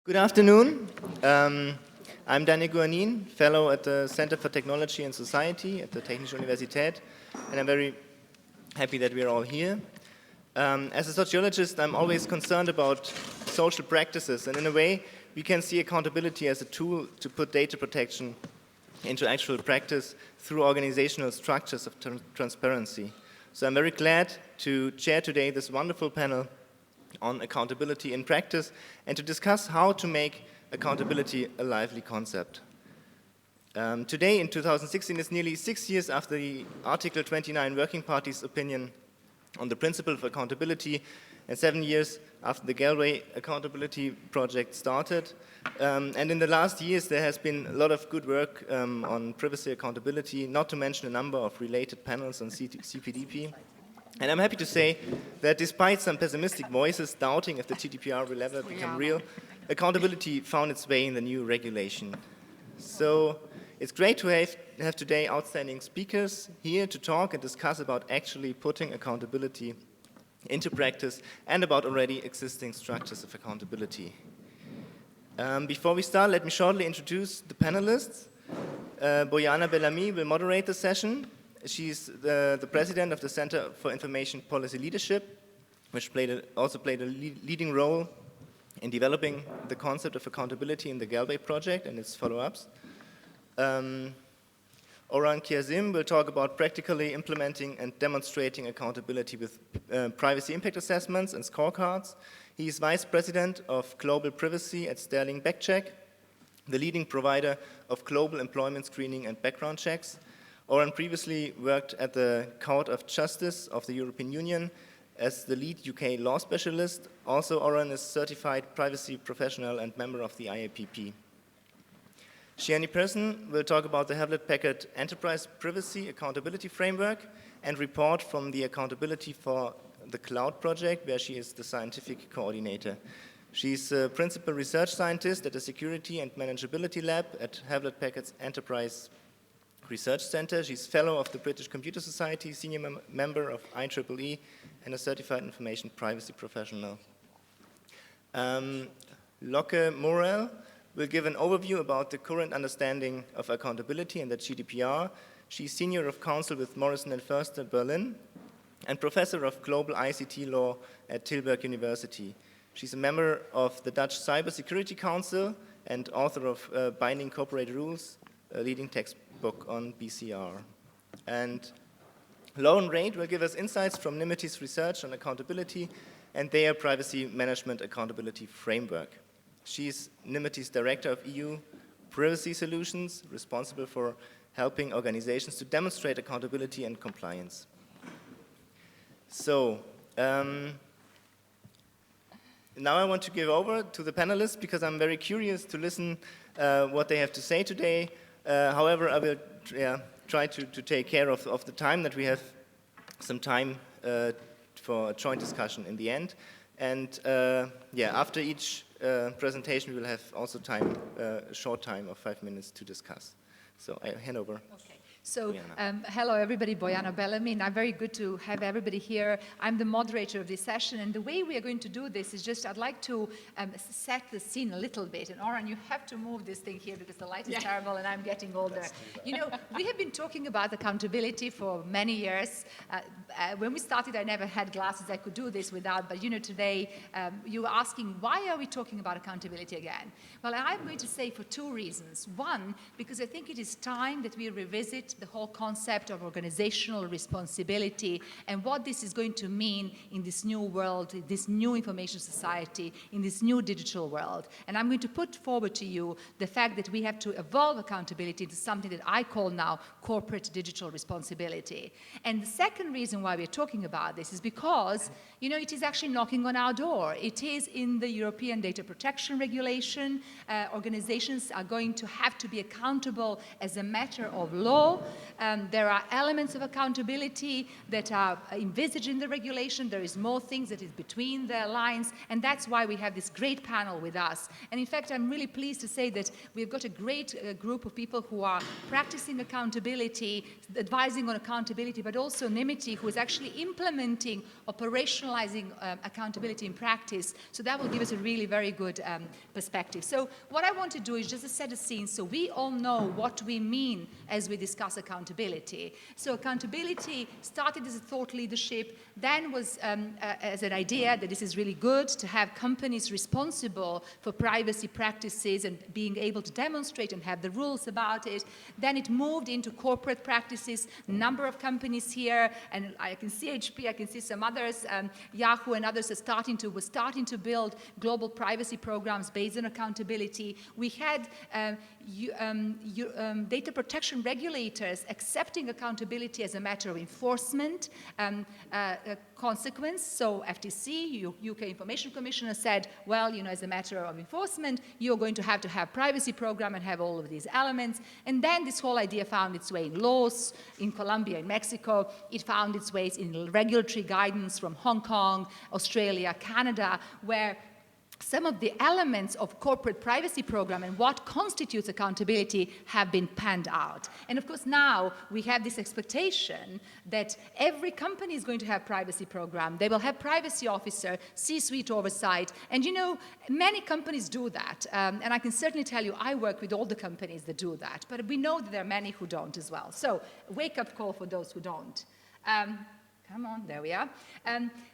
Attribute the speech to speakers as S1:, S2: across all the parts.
S1: Good afternoon. I'm Guagnin, fellow at the Center for Technology and Society at the Technische Universität, and I'm very happy that we're all here. As a sociologist, I'm always concerned about social practices, and in a way, we can see accountability as a tool to put data protection into actual practice through organizational structures of transparency. So I'm very glad to chair today this wonderful panel on accountability in practice and to discuss how to make accountability a lively concept. Today, in 2016, is nearly 6 years after the Article 29 Working Party's opinion on the principle of accountability and 7 years after the Galway Accountability Project started. And in the last years, there has been a lot of good work on privacy accountability, not to mention a number of related panels on CPDP. And I'm happy to say that despite some pessimistic voices doubting if the GDPR will ever become real, accountability found its way in the new regulation. So it's great to have today outstanding speakers here to talk and discuss about actually putting accountability into practice and about already existing structures of accountability. Before we start, let me shortly introduce the panelists. Bojana Bellamy will moderate the session. She's the president of the Center for Information Policy Leadership, which also played a leading role in developing the concept of accountability in the Galway project and its follow-ups. Oran Kiazim will talk about practically implementing and demonstrating accountability with privacy impact assessments and scorecards. He is vice president of global privacy at SterlingBackcheck, the leading provider of global employment screening and background checks. Oran previously worked at the Court of Justice of the European Union as the lead UK law specialist. Also, Oran is certified privacy professional and member of the IAPP. Siani Pearson will talk about the Hewlett-Packard Enterprise Privacy Accountability Framework and report from the Accountability for the Cloud project, where she is the scientific coordinator. She's a principal research scientist at the Security and Manageability Lab at Hewlett-Packard's Enterprise Research Center. She's fellow of the British Computer Society, senior member of IEEE, and a certified information privacy professional. Lokke Moerel will give an overview about the current understanding of accountability and the GDPR. She's senior of counsel with Morrison and Foerster, Berlin, and professor of global ICT law at Tilburg University. She's a member of the Dutch Cybersecurity Council and author of Binding Corporate Rules, a leading textbook on BCR. And Reid will give us insights from Nymity's research on accountability and their privacy management accountability framework. She's Nymity's director of EU privacy solutions, responsible for helping organizations to demonstrate accountability and compliance. So, now I want to give over to the panelists because I'm very curious to listen what they have to say today. However, I will try to take care of the time, that we have some time for a joint discussion in the end. And after each presentation, we will have also time, a short time of 5 minutes to discuss. So I hand over.
S2: Okay. So, hello everybody, Bojana Bellamy, and I'm very good to have everybody here. I'm the moderator of this session, and the way we are going to do this is just, I'd like to set the scene a little bit. And Oran, you have to move this thing here because the light is terrible and I'm getting older. You know, we have been talking about accountability for many years. When we started, I never had glasses I could do this without, but you know, today you were asking, why are we talking about accountability again? Well, I'm going to say for two reasons. One, because I think it is time that we revisit the whole concept of organizational responsibility and what this is going to mean in this new world, this new information society, in this new digital world. And I'm going to put forward to you the fact that we have to evolve accountability into something that I call now corporate digital responsibility. And the second reason why we're talking about this is because, you know, it is actually knocking on our door. It is in the European Data Protection Regulation. Organizations are going to have to be accountable as a matter of law There are elements of accountability that are envisaged in the regulation. There is more things that is between the lines, and that's why we have this great panel with us. And in fact, I'm really pleased to say that we've got a great group of people who are practicing accountability, advising on accountability, but also Nymity, who is actually implementing, operationalizing accountability in practice. So that will give us a really very good perspective. So what I want to do is just to set a scene so we all know what we mean as we discuss accountability. So accountability started as a thought leadership, then was as an idea that this is really good to have companies responsible for privacy practices and being able to demonstrate and have the rules about it. Then it moved into corporate practices, number of companies here, and I can see HP, I can see some others, Yahoo and others were starting to build global privacy programs based on accountability. We had data protection regulators accepting accountability as a matter of enforcement consequence. So FTC, UK Information Commissioner said, well, you know, as a matter of enforcement, you're going to have privacy program and have all of these elements. And then this whole idea found its way in laws in Colombia, in Mexico. It found its ways in regulatory guidance from Hong Kong, Australia, Canada, where some of the elements of corporate privacy program and what constitutes accountability have been panned out. And of course now we have this expectation that every company is going to have privacy program. They will have privacy officer, C-suite oversight, and you know, many companies do that. And I can certainly tell you, I work with all the companies that do that, but we know that there are many who don't as well. So wake-up call for those who don't. Come on, there we are.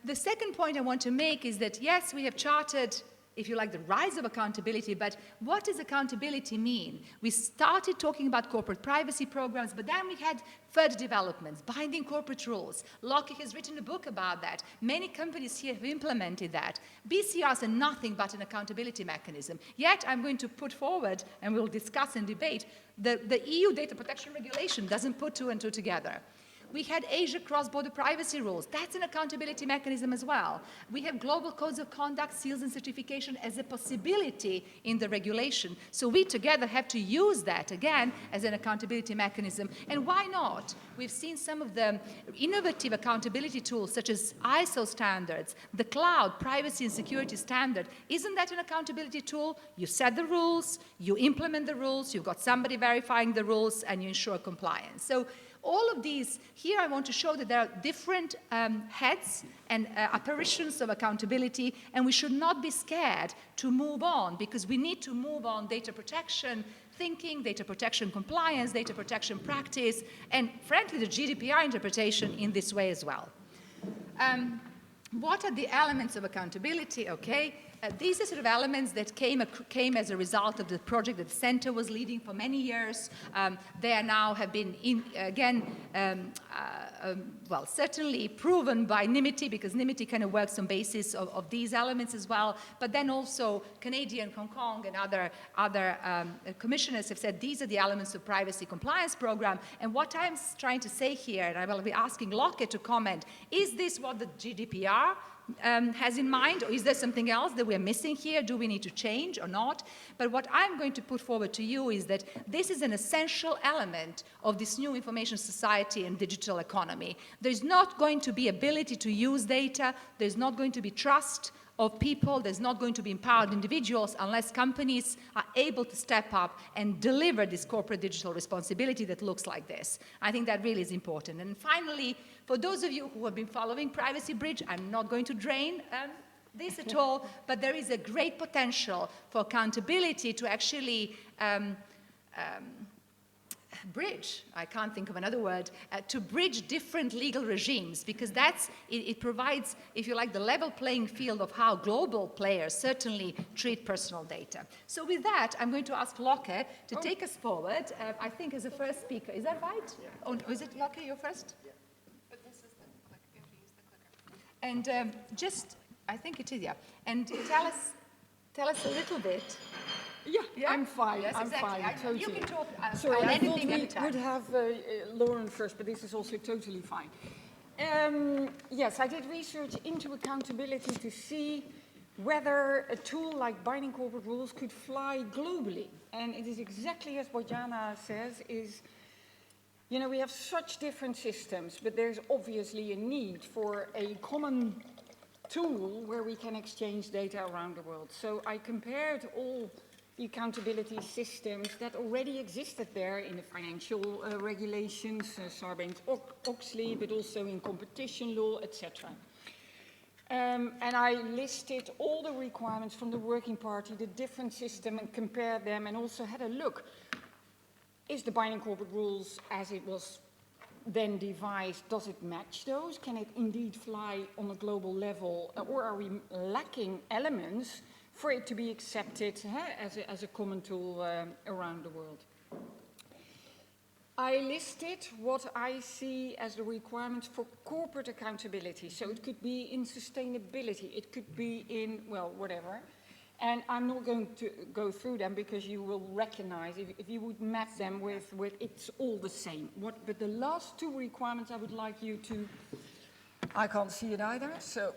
S2: The second point I want to make is that yes, we have charted, if you like, the rise of accountability, but what does accountability mean? We started talking about corporate privacy programs, but then we had further developments, binding corporate rules. Lokke has written a book about that. Many companies here have implemented that. BCRs are nothing but an accountability mechanism. Yet I'm going to put forward, and we'll discuss and debate, the EU data protection regulation doesn't put two and two together. We had Asia cross-border privacy rules. That's an accountability mechanism as well. We have global codes of conduct, seals and certification as a possibility in the regulation. So we together have to use that, again, as an accountability mechanism. And why not? We've seen some of the innovative accountability tools, such as ISO standards, the cloud privacy and security standard. Isn't that an accountability tool? You set the rules, you implement the rules, you've got somebody verifying the rules, and you ensure compliance. So all of these, here I want to show that there are different heads and apparitions of accountability, and we should not be scared to move on, because we need to move on data protection thinking, data protection compliance, data protection practice, and frankly the GDPR interpretation in this way as well. What are the elements of accountability? Okay. These are sort of elements that came as a result of the project that the center was leading for many years. They are now have been, well, certainly proven by Nymity, because Nymity kind of works on basis of these elements as well. But then also Canadian, Hong Kong, and other commissioners have said these are the elements of privacy compliance program. And what I'm trying to say here, and I will be asking Lokke to comment, is this what the GDPR has in mind, or is there something else that we're missing here? Do we need to change or not? But what I'm going to put forward to you is that this is an essential element of this new information society and digital economy. There's not going to be ability to use data, there's not going to be trust of people, there's not going to be empowered individuals unless companies are able to step up and deliver this corporate digital responsibility that looks like this. I think that really is important. And finally, for those of you who have been following Privacy Bridge, I'm not going to drain this at all, but there is a great potential for accountability to actually bridge, I can't think of another word, to bridge different legal regimes, because it provides, if you like, the level playing field of how global players certainly treat personal data. So with that, I'm going to ask Lokke to take us forward, I think as a first speaker. Is that right? Yeah. Oh, is it Lokke, you're first? Yeah. But this is the click, you have to use the clicker. And just, I think it is, yeah. And tell us a little bit.
S3: Yeah, I'm fine.
S2: Yes,
S3: I'm
S2: exactly.
S3: fine. Totally.
S2: You can talk
S3: Sorry,
S2: on
S3: I
S2: anything
S3: thought
S2: anytime.
S3: we would have Lauren first, but this is also totally fine. Yes, I did research into accountability to see whether a tool like binding corporate rules could fly globally. And it is exactly as Bojana says, is You know, we have such different systems, but there's obviously a need for a common tool where we can exchange data around the world. So I compared all the accountability systems that already existed there in the financial regulations, Sarbanes-Oxley, but also in competition law, etc. And I listed all the requirements from the working party, the different system, and compared them, and also had a look. Is the binding corporate rules as it was then devised, does it match those? Can it indeed fly on a global level, or are we lacking elements for it to be accepted as a common tool around the world? I listed what I see as the requirements for corporate accountability. So it could be in sustainability, it could be in, well, whatever. And I'm not going to go through them because you will recognize, if you would map them with it's all the same. But the last two requirements I would like you to, I can't see it either, so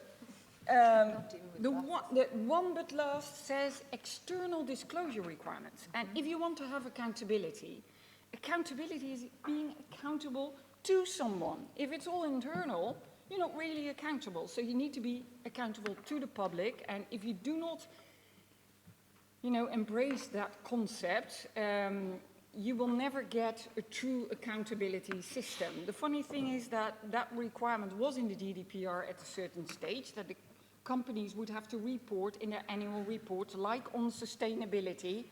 S3: the one but last says external disclosure requirements. And if you want to have accountability, accountability is being accountable to someone. If it's all internal, you're not really accountable. So you need to be accountable to the public. And if you do not, you know, embrace that concept, you will never get a true accountability system. The funny thing is that that requirement was in the GDPR at a certain stage, that the companies would have to report in their annual reports, like on sustainability,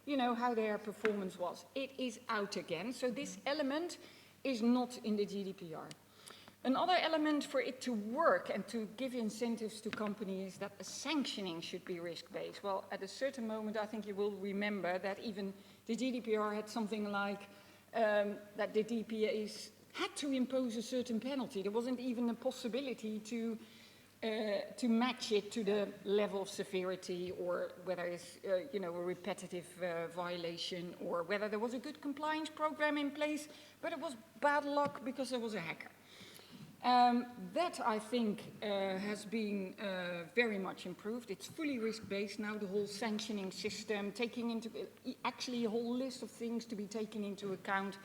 S3: you know, how their performance was. It is out again, so this element is not in the GDPR. Another element for it to work and to give incentives to companies is that the sanctioning should be risk-based. Well, at a certain moment, I think you will remember that even the GDPR had something like that the DPAs had to impose a certain penalty. There wasn't even a possibility to match it to the level of severity, or whether it's you know, a repetitive violation, or whether there was a good compliance program in place, but it was bad luck because there was a hacker. That, I think, has been very much improved. It's fully risk-based now, the whole sanctioning system, taking into actually a whole list of things to be taken into account.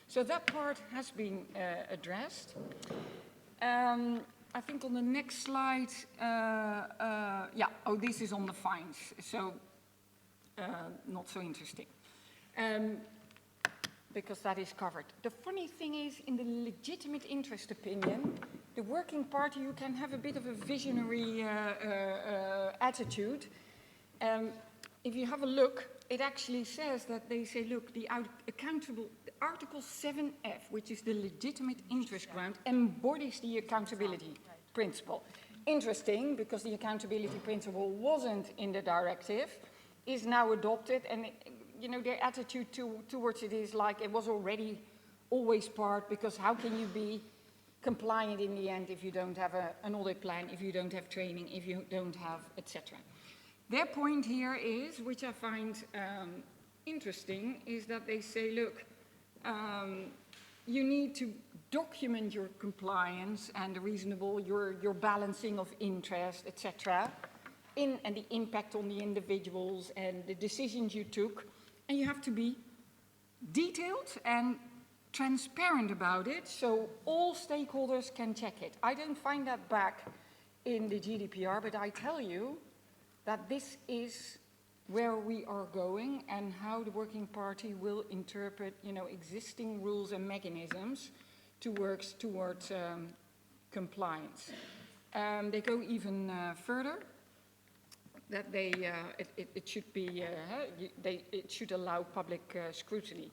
S3: So that part has been addressed. I think on the next slide, this is on the fines, so not so interesting. Because that is covered. The funny thing is, in the legitimate interest opinion, the working party, you can have a bit of a visionary attitude. If you have a look, it actually says that they say, look, the Article 7F, which is the legitimate interest ground, embodies the accountability principle. Interesting, because the accountability principle wasn't in the directive, is now adopted, and you know, their attitude towards it is like it was already always part, because how can you be compliant in the end if you don't have an audit plan, if you don't have training, if you don't have, etc. Their point here is, which I find interesting, is that they say, look, you need to document your compliance and your balancing of interest, etc., and the impact on the individuals and the decisions you took. And you have to be detailed and transparent about it, so all stakeholders can check it. I don't find that back in the GDPR, but I tell you that this is where we are going and how the working party will interpret, you know, existing rules and mechanisms towards compliance. They go even further. That it should be, it should allow public scrutiny.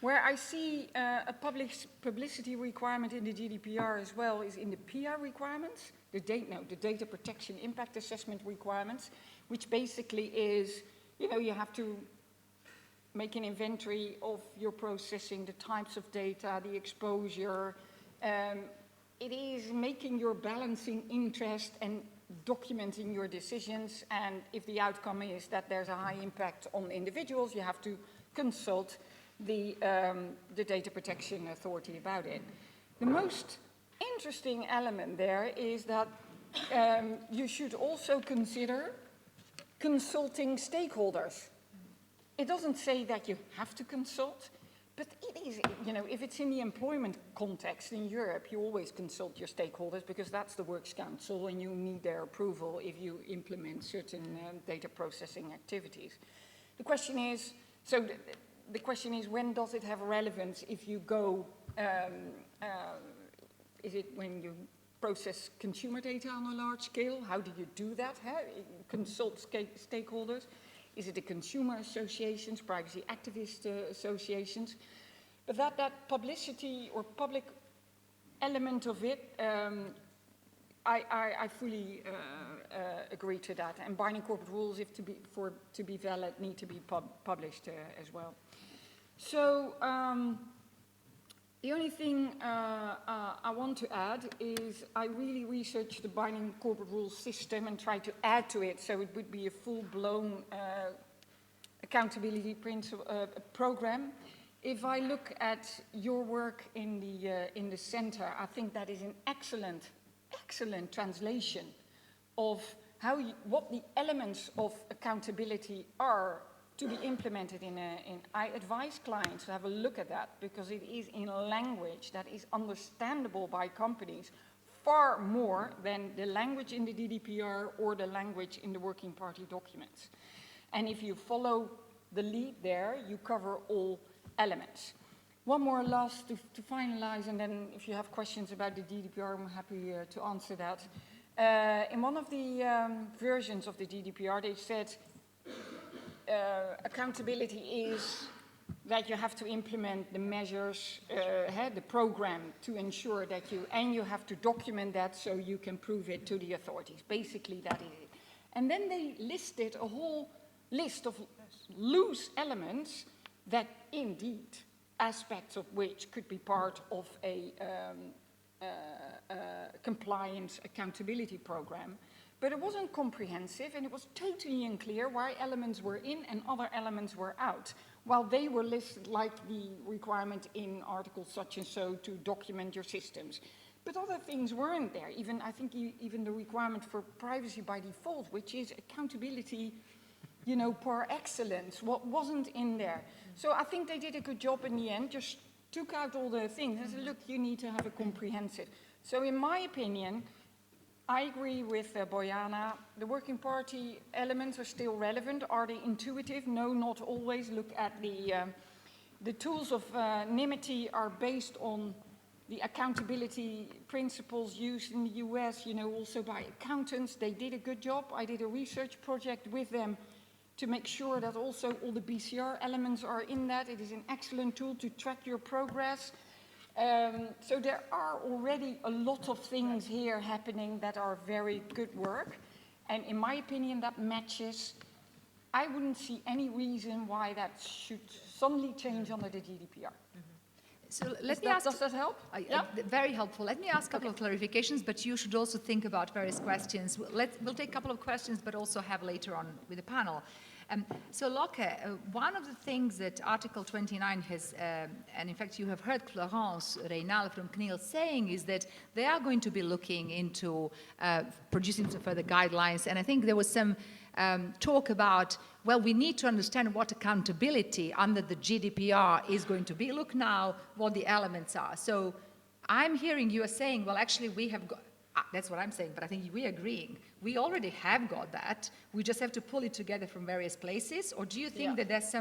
S3: Where I see a publicity requirement in the GDPR as well is in the PIA requirements, the data protection impact assessment requirements, which basically is, you know, you have to make an inventory of your processing, the types of data, the exposure. It is making your balancing interest and documenting your decisions, and if the outcome is that there's a high impact on individuals, you have to consult the data protection authority about it. The most interesting element there is that you should also consider consulting stakeholders. It doesn't say that you have to consult, But it is, you know, if it's in the employment context in Europe, you always consult your stakeholders because that's the Works Council and you need their approval if you implement certain data processing activities. The question is, so the question is, when does it have relevance if you go, is it when you process consumer data on a large scale? How do you do that? Consult stakeholders. Is it the consumer associations, privacy activist associations? But that publicity or public element of it, I fully agree to that. And binding corporate rules, if to be valid, need to be published as well. So the only thing I want to add is I really researched the binding corporate rules system and tried to add to it so it would be a full-blown accountability program. If I look at your work in the center, I think that is an excellent translation of what the elements of accountability are to be implemented I advise clients to have a look at that because it is in a language that is understandable by companies far more than the language in the GDPR or the language in the working party documents. And if you follow the lead there, you cover all elements. One more last to finalize, and then if you have questions about the GDPR, I'm happy to answer that. In one of the versions of the GDPR, they said accountability is that you have to implement the measures, the program to ensure that you have to document that so you can prove it to the authorities. Basically, that is it. And then they listed a whole list of loose elements that indeed aspects of which could be part of a compliance accountability program. But it wasn't comprehensive and it was totally unclear why elements were in and other elements were out, while they were listed like the requirement in article such and so to document your systems. But other things weren't there. I think even the requirement for privacy by default, which is accountability, you know, par excellence, what wasn't in there. So I think they did a good job in the end, just took out all the things and said, look, you need to have a comprehensive. So in my opinion, I agree with Bojana. The working party elements are still relevant. Are they intuitive? No, not always. Look at the tools of Nymity are based on the accountability principles used in the US, you know, also by accountants. They did a good job. I did a research project with them to make sure that also all the BCR elements are in that. It is an excellent tool to track your progress. So there are already a lot of things here happening that are very good work. And in my opinion, that matches. I wouldn't see any reason why that should suddenly change under the GDPR.
S2: So let me ask.
S3: Does that help?
S2: Yeah? Very helpful. Let me ask a couple of clarifications, but you should also think about various questions. We'll take a couple of questions, but also have later on with the panel. So Lokke, one of the things that Article 29 has, and in fact you have heard Florence Reynal from CNIL saying, is that they are going to be looking into producing some further guidelines. And I think there was some talk about, well, we need to understand what accountability under the GDPR is going to be. Look now what the elements are. So I'm hearing you are saying, well, actually we have got, that's what I'm saying, but I think we're agreeing. We already have got that. We just have to pull it together from various places. Or do you think that there's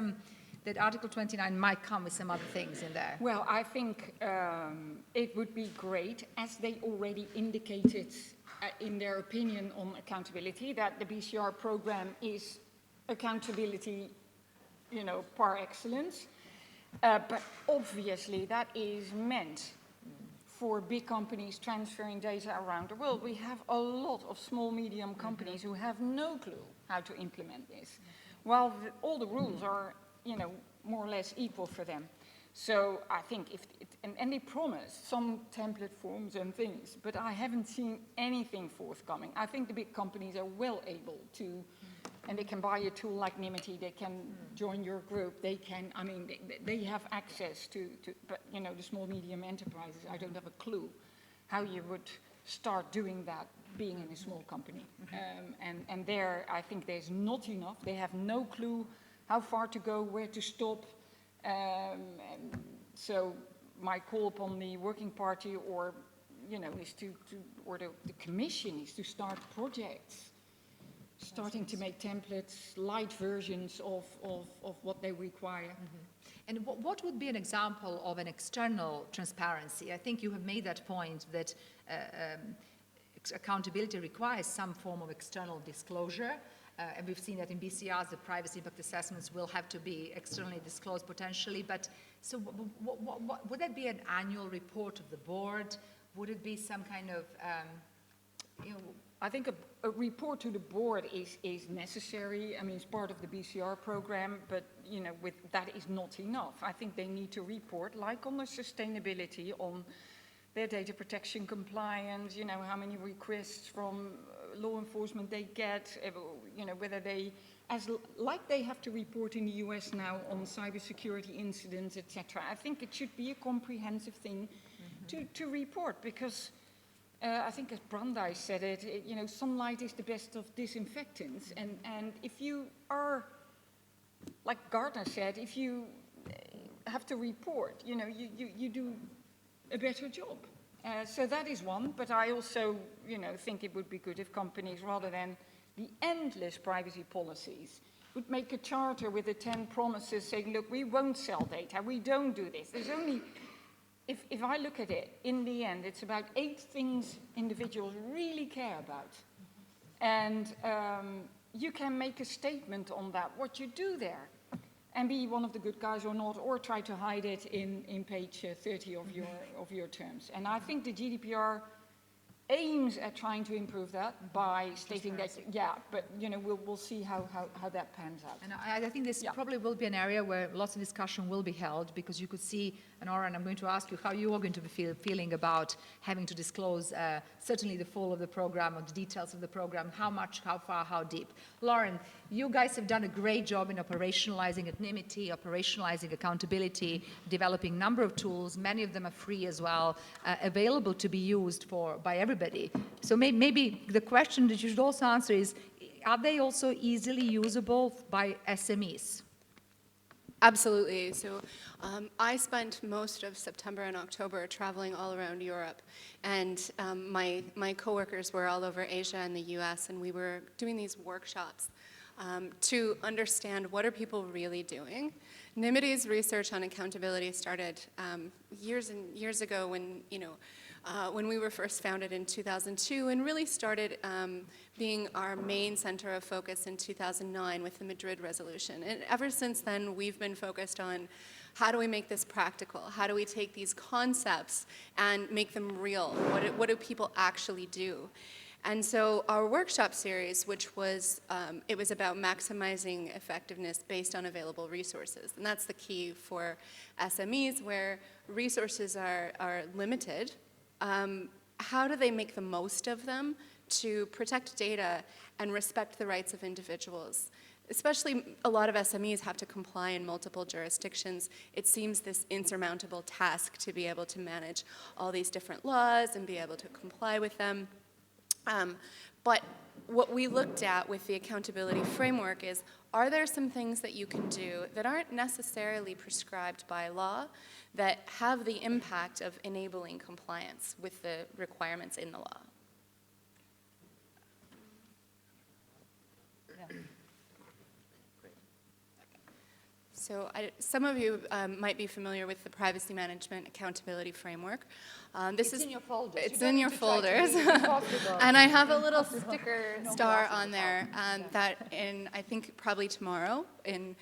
S2: that Article 29 might come with some other things in there?
S3: Well, I think it would be great, as they already indicated in their opinion on accountability, that the BCR program is accountability, you know, par excellence. But obviously that is meant for big companies transferring data around the world. We have a lot of small, medium companies who have no clue how to implement this, while all the rules are, you know, more or less equal for them. So I think and they promise some template forms and things, but I haven't seen anything forthcoming. I think the big companies are well able to, and they can buy a tool like Nymity, they can join your group, they can, I mean, they have access to, but you know, the small, medium enterprises, I don't have a clue how you would start doing that being in a small company. And there, I think there's not enough. They have no clue how far to go, where to stop. And so my call upon the working party, or is or the commission is to start projects, starting to make templates, light versions of what they require.
S2: Mm-hmm. And what would be an example of an external transparency? I think you have made that point that accountability requires some form of external disclosure. And we've seen that in BCRs, the privacy impact assessments will have to be externally disclosed potentially. But so would that be an annual report of the board? Would it be some kind of,
S3: I think a report to the board is necessary. I mean, it's part of the BCR program, but that is not enough. I think they need to report, like on the sustainability, on their data protection compliance, how many requests from law enforcement they get, whether they, like they have to report in the US now on cybersecurity incidents, etc. I think it should be a comprehensive thing to report, because I think as Brandeis said it, sunlight is the best of disinfectants. And if you are, like Gardner said, if you have to report, you do a better job. So that is one, but I also, think it would be good if companies, rather than the endless privacy policies, would make a charter with the 10 promises saying, look, we won't sell data, we don't do this. There's only, if I look at it, in the end, it's about 8 things individuals really care about. And you can make a statement on that, what you do there, and be one of the good guys or not, or try to hide it in page 30 of your terms. And I think the GDPR aims at trying to improve that by stating that, but we'll see how that pans out.
S2: And I think this probably will be an area where lots of discussion will be held, because you could see, and Oran, I'm going to ask you how you are going to be feeling about having to disclose certainly the full of the program, or the details of the program, how much, how far, how deep. Lauren, you guys have done a great job in operationalizing at Nymity, operationalizing accountability, developing a number of tools. Many of them are free as well, available to be used by everybody. So maybe the question that you should also answer is, are they also easily usable by SMEs?
S4: Absolutely. So I spent most of September and October traveling all around Europe, and my coworkers were all over Asia and the US, and we were doing these workshops to understand what are people really doing. Nymity's research on accountability started years and years ago when we were first founded in 2002, and really started being our main center of focus in 2009 with the Madrid resolution. And ever since then, we've been focused on how do we make this practical? How do we take these concepts and make them real? What do people actually do? And so our workshop series, which was, it was about maximizing effectiveness based on available resources. And that's the key for SMEs, where resources are limited. How do they make the most of them to protect data and respect the rights of individuals? Especially, a lot of SMEs have to comply in multiple jurisdictions. It seems this insurmountable task to be able to manage all these different laws and be able to comply with them. But what we looked at with the accountability framework is, are there some things that you can do that aren't necessarily prescribed by law that have the impact of enabling compliance with the requirements in the law? So some of you might be familiar with the Privacy Management Accountability Framework.
S2: It's in your folders.
S4: It's in your folders. And I have a little sticker star on there that I think probably tomorrow, in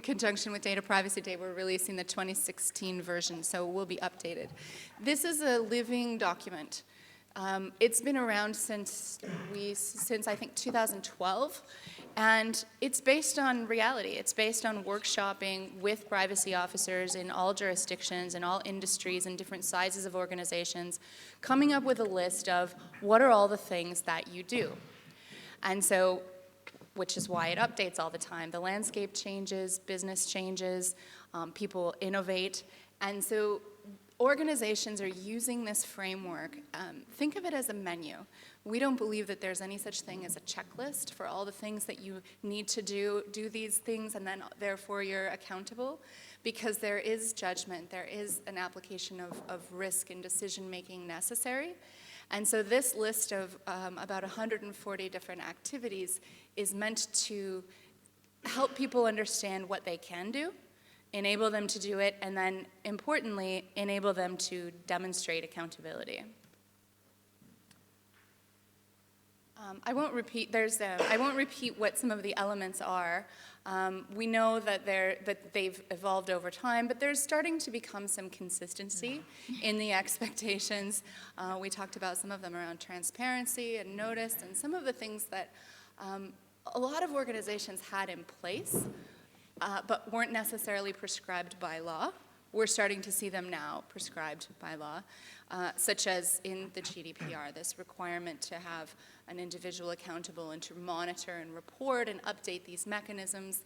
S4: conjunction with Data Privacy Day, we're releasing the 2016 version, so it will be updated. This is a living document. It's been around since I think 2012, and it's based on reality. It's based on workshopping with privacy officers in all jurisdictions and all industries and different sizes of organizations, coming up with a list of what are all the things that you do. And so, which is why it updates all the time. The landscape changes, business changes, people innovate, and so organizations are using this framework, think of it as a menu. We don't believe that there's any such thing as a checklist for all the things that you need to do these things, and then therefore you're accountable, because there is judgment, there is an application of risk and decision-making necessary. And so this list of about 140 different activities is meant to help people understand what they can do, enable them to do it, and then, importantly, enable them to demonstrate accountability. I won't repeat what some of the elements are. We know that they've evolved over time, but there's starting to become some consistency in the expectations. We talked about some of them around transparency and notice, and some of the things that a lot of organizations had in place, but weren't necessarily prescribed by law. We're starting to see them now prescribed by law, such as in the GDPR, this requirement to have an individual accountable and to monitor and report and update these mechanisms.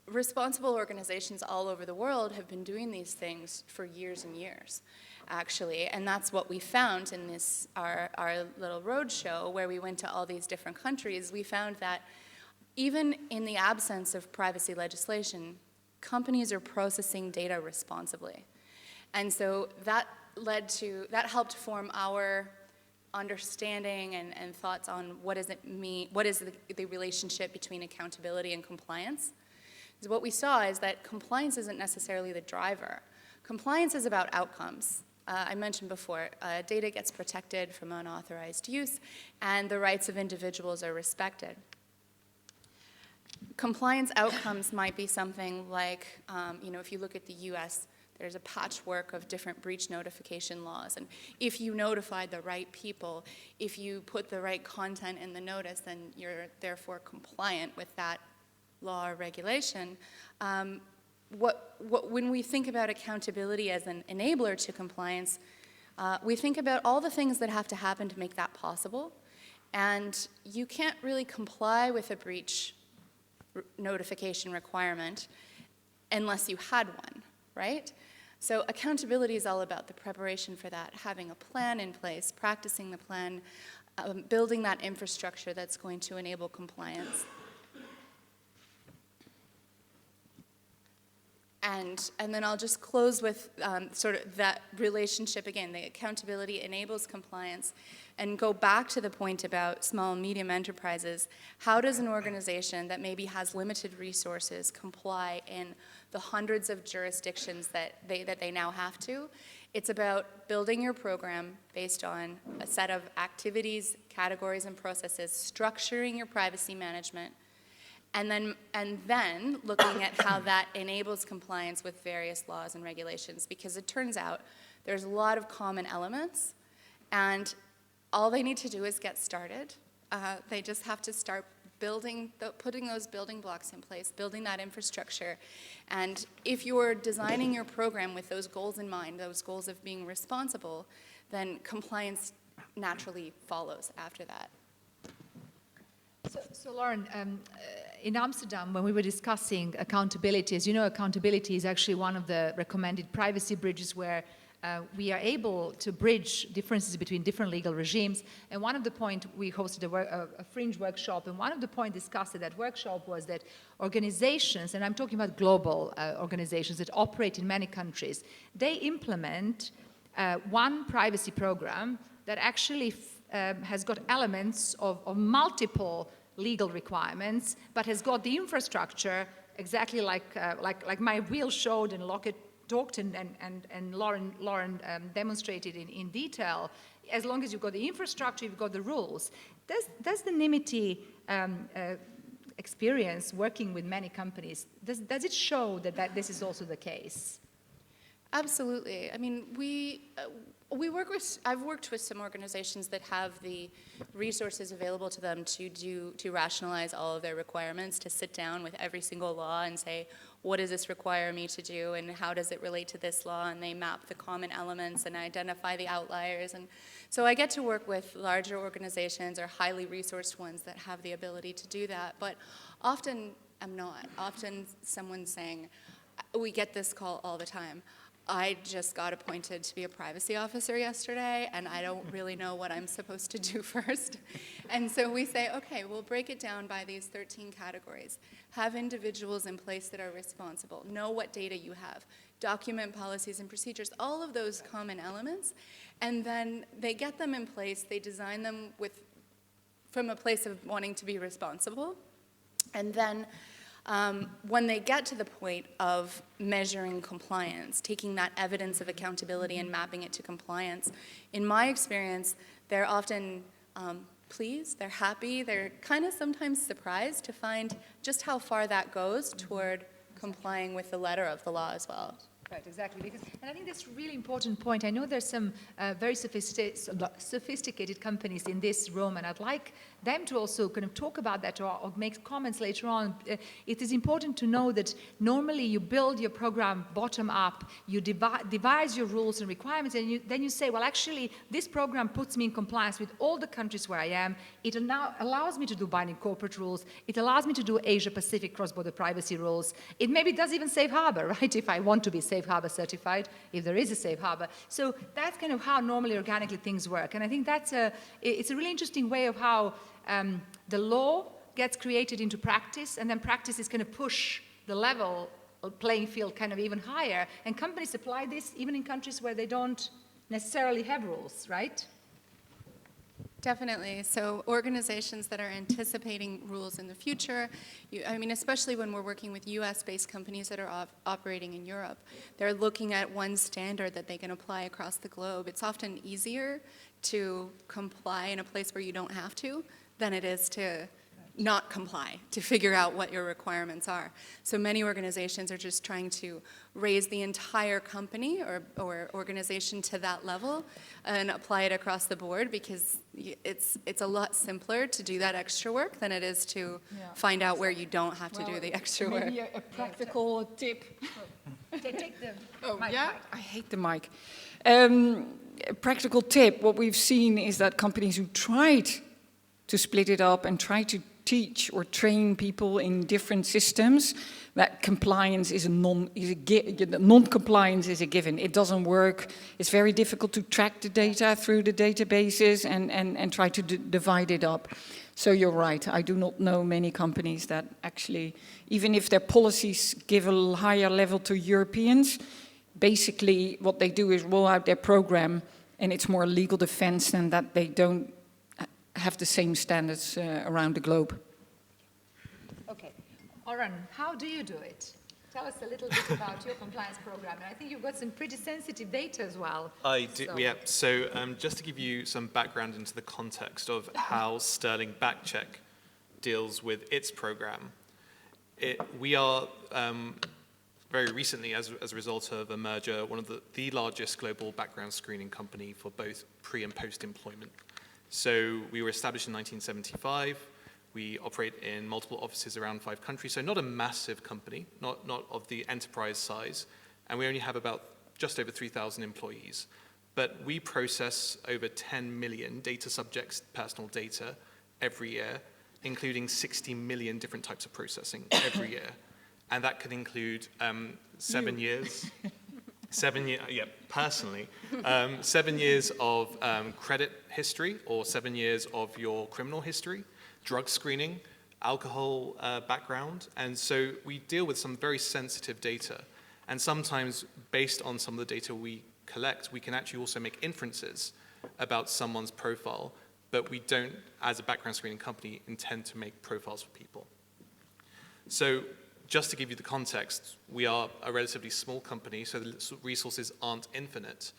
S4: Responsible organizations all over the world have been doing these things for years and years, actually, and that's what we found in this our little roadshow where we went to all these different countries. We found that even in the absence of privacy legislation, companies are processing data responsibly. And so that helped form our understanding and thoughts on what does it mean, what is the relationship between accountability and compliance. So what we saw is that compliance isn't necessarily the driver. Compliance is about outcomes. I mentioned before, data gets protected from unauthorized use, and the rights of individuals are respected. Compliance outcomes might be something like, if you look at the US, there's a patchwork of different breach notification laws. And if you notified the right people, if you put the right content in the notice, then you're therefore compliant with that law or regulation. When we think about accountability as an enabler to compliance, we think about all the things that have to happen to make that possible. And you can't really comply with a breach notification requirement unless you had one, right? So accountability is all about the preparation for that, having a plan in place, practicing the plan, building that infrastructure that's going to enable compliance. And then I'll just close with sort of that relationship again. The accountability enables compliance. And go back to the point about small and medium enterprises. How does an organization that maybe has limited resources comply in the hundreds of jurisdictions that they now have to? It's about building your program based on a set of activities, categories, and processes, structuring your privacy management, and then looking at how that enables compliance with various laws and regulations, because it turns out there's a lot of common elements, and all they need to do is get started. They just have to start putting those building blocks in place, building that infrastructure. And if you're designing your program with those goals in mind, those goals of being responsible, then compliance naturally follows after that.
S2: So Lauren, in Amsterdam, when we were discussing accountability, as you know, accountability is actually one of the recommended privacy bridges where we are able to bridge differences between different legal regimes. And one of the points, we hosted a fringe workshop, and one of the points discussed at that workshop was that organizations, and I'm talking about global organizations that operate in many countries, they implement one privacy program that actually has got elements of multiple legal requirements, but has got the infrastructure exactly like my wheel showed and Lokke talked and Lauren demonstrated in detail. As long as you've got the infrastructure, you've got the rules. Does the Nymity experience working with many companies, does it show that this is also the case?
S4: Absolutely. I mean, I've worked with some organizations that have the resources available to them to rationalize all of their requirements, to sit down with every single law and say, what does this require me to do and how does it relate to this law? And they map the common elements and identify the outliers. And so I get to work with larger organizations or highly resourced ones that have the ability to do that. But often I'm not. Often someone's saying, we get this call all the time. I just got appointed to be a privacy officer yesterday, and I don't really know what I'm supposed to do first. And so we say, okay, we'll break it down by these 13 categories. Have individuals in place that are responsible. Know what data you have. Document policies and procedures, all of those common elements. And then they get them in place. They design them from a place of wanting to be responsible. And then when they get to the point of measuring compliance, taking that evidence of accountability and mapping it to compliance, in my experience, they're often pleased, they're happy, they're kind of sometimes surprised to find just how far that goes toward complying with the letter of the law as well.
S2: Right, exactly. And I think that's a really important point. I know there's some very sophisticated companies in this room, and I'd like them to also kind of talk about that or make comments later on. It is important to know that normally you build your program bottom up, you devise your rules and requirements, and then you say, well, actually, this program puts me in compliance with all the countries where I am. It now allows me to do binding corporate rules. It allows me to do Asia-Pacific cross-border privacy rules. It maybe does even safe harbor, right, if I want to be safe harbor certified, if there is a safe harbor. So that's kind of how normally organically things work. And I think it's a really interesting way of how the law gets created into practice, and then practice is going to push the level of playing field kind of even higher. And companies apply this even in countries where they don't necessarily have rules, right?
S4: Definitely. So organizations that are anticipating rules in the future, I mean, especially when we're working with US-based companies that are operating in Europe, they're looking at one standard that they can apply across the globe. It's often easier to comply in a place where you don't have to than it is to not comply, to figure out what your requirements are. So many organizations are just trying to raise the entire company or organization to that level and apply it across the board, because it's a lot simpler to do that extra work than it is to find out where you don't have to do the extra work.
S3: Maybe a practical tip.
S2: Take the
S3: Mic.
S2: mic.
S3: I hate the mic. A practical tip, what we've seen is that companies who tried to split it up and try to teach or train people in different systems, that compliance is non-compliance is a given. It doesn't work. It's very difficult to track the data through the databases and try to divide it up. So you're right. I do not know many companies that actually, even if their policies give a higher level to Europeans, basically what they do is roll out their program, and it's more legal defense than that they don't have the same standards around the globe.
S2: Okay. Oran, how do you do it? Tell us a little bit about your compliance program. And I think you've got some pretty sensitive data as well.
S5: I do, yeah. So just to give you some background into the context of how SterlingBackcheck deals with its program, we are very recently, as a result of a merger, one of the largest global background screening company for both pre and post-employment. So we were established in 1975. We operate in multiple offices around 5 countries, so not a massive company, not of the enterprise size, and we only have about just over 3,000 employees. But we process over 10 million data subjects' personal data every year, including 60 million different types of processing every year. And that could include 7 years. 7 years, yeah, personally, 7 years of credit history, or 7 years of your criminal history, drug screening, alcohol background. And so we deal with some very sensitive data. And sometimes, based on some of the data we collect, we can actually also make inferences about someone's profile, but we don't, as a background screening company, intend to make profiles for people. So just to give you the context, we are a relatively small company, so the resources aren't infinite.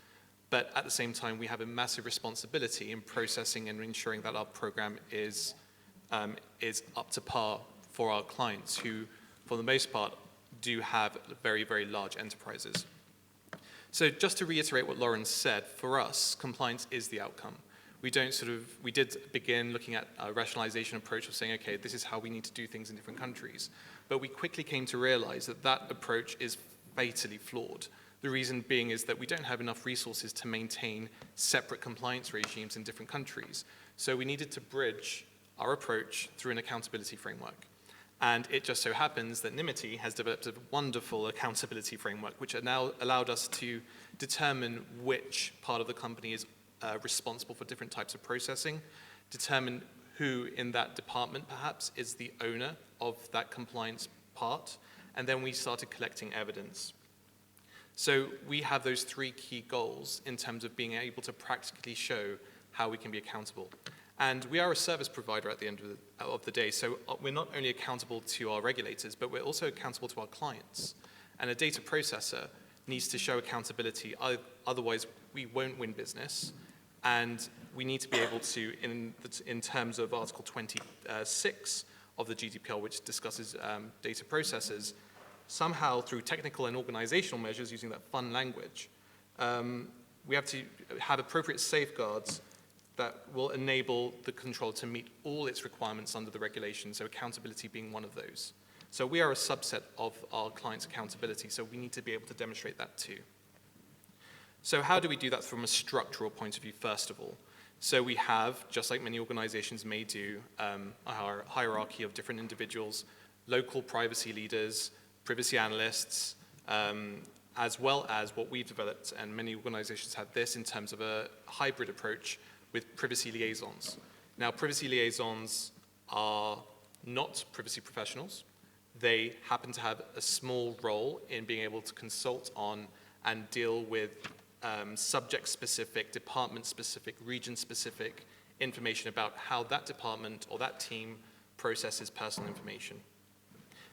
S5: But at the same time, we have a massive responsibility in processing and ensuring that our program is up to par for our clients, who, for the most part, do have very, very large enterprises. So just to reiterate what Lauren said, for us, compliance is the outcome. We did begin looking at a rationalization approach of saying, okay, this is how we need to do things in different countries. But we quickly came to realize that that approach is fatally flawed. The reason being is that we don't have enough resources to maintain separate compliance regimes in different countries. So we needed to bridge our approach through an accountability framework. And it just so happens that Nymity has developed a wonderful accountability framework, which now allowed us to determine which part of the company is responsible for different types of processing, determine who in that department perhaps is the owner of that compliance part, and then we started collecting evidence. So we have those 3 key goals in terms of being able to practically show how we can be accountable. And we are a service provider at the end of the day, so we're not only accountable to our regulators, but we're also accountable to our clients. And a data processor needs to show accountability, otherwise we won't win business. And we need to be able to, in terms of Article 26 of the GDPR, which discusses data processors, somehow through technical and organizational measures, using that fun language, we have to have appropriate safeguards that will enable the control to meet all its requirements under the regulation, so accountability being one of those. So we are a subset of our clients' accountability, so we need to be able to demonstrate that too. So how do we do that from a structural point of view, first of all? So we have, just like many organizations may do, a hierarchy of different individuals, local privacy leaders, privacy analysts, as well as what we've developed, and many organizations have this in terms of a hybrid approach with privacy liaisons. Now, privacy liaisons are not privacy professionals. They happen to have a small role in being able to consult on and deal with subject-specific, department-specific, region-specific information about how that department or that team processes personal information.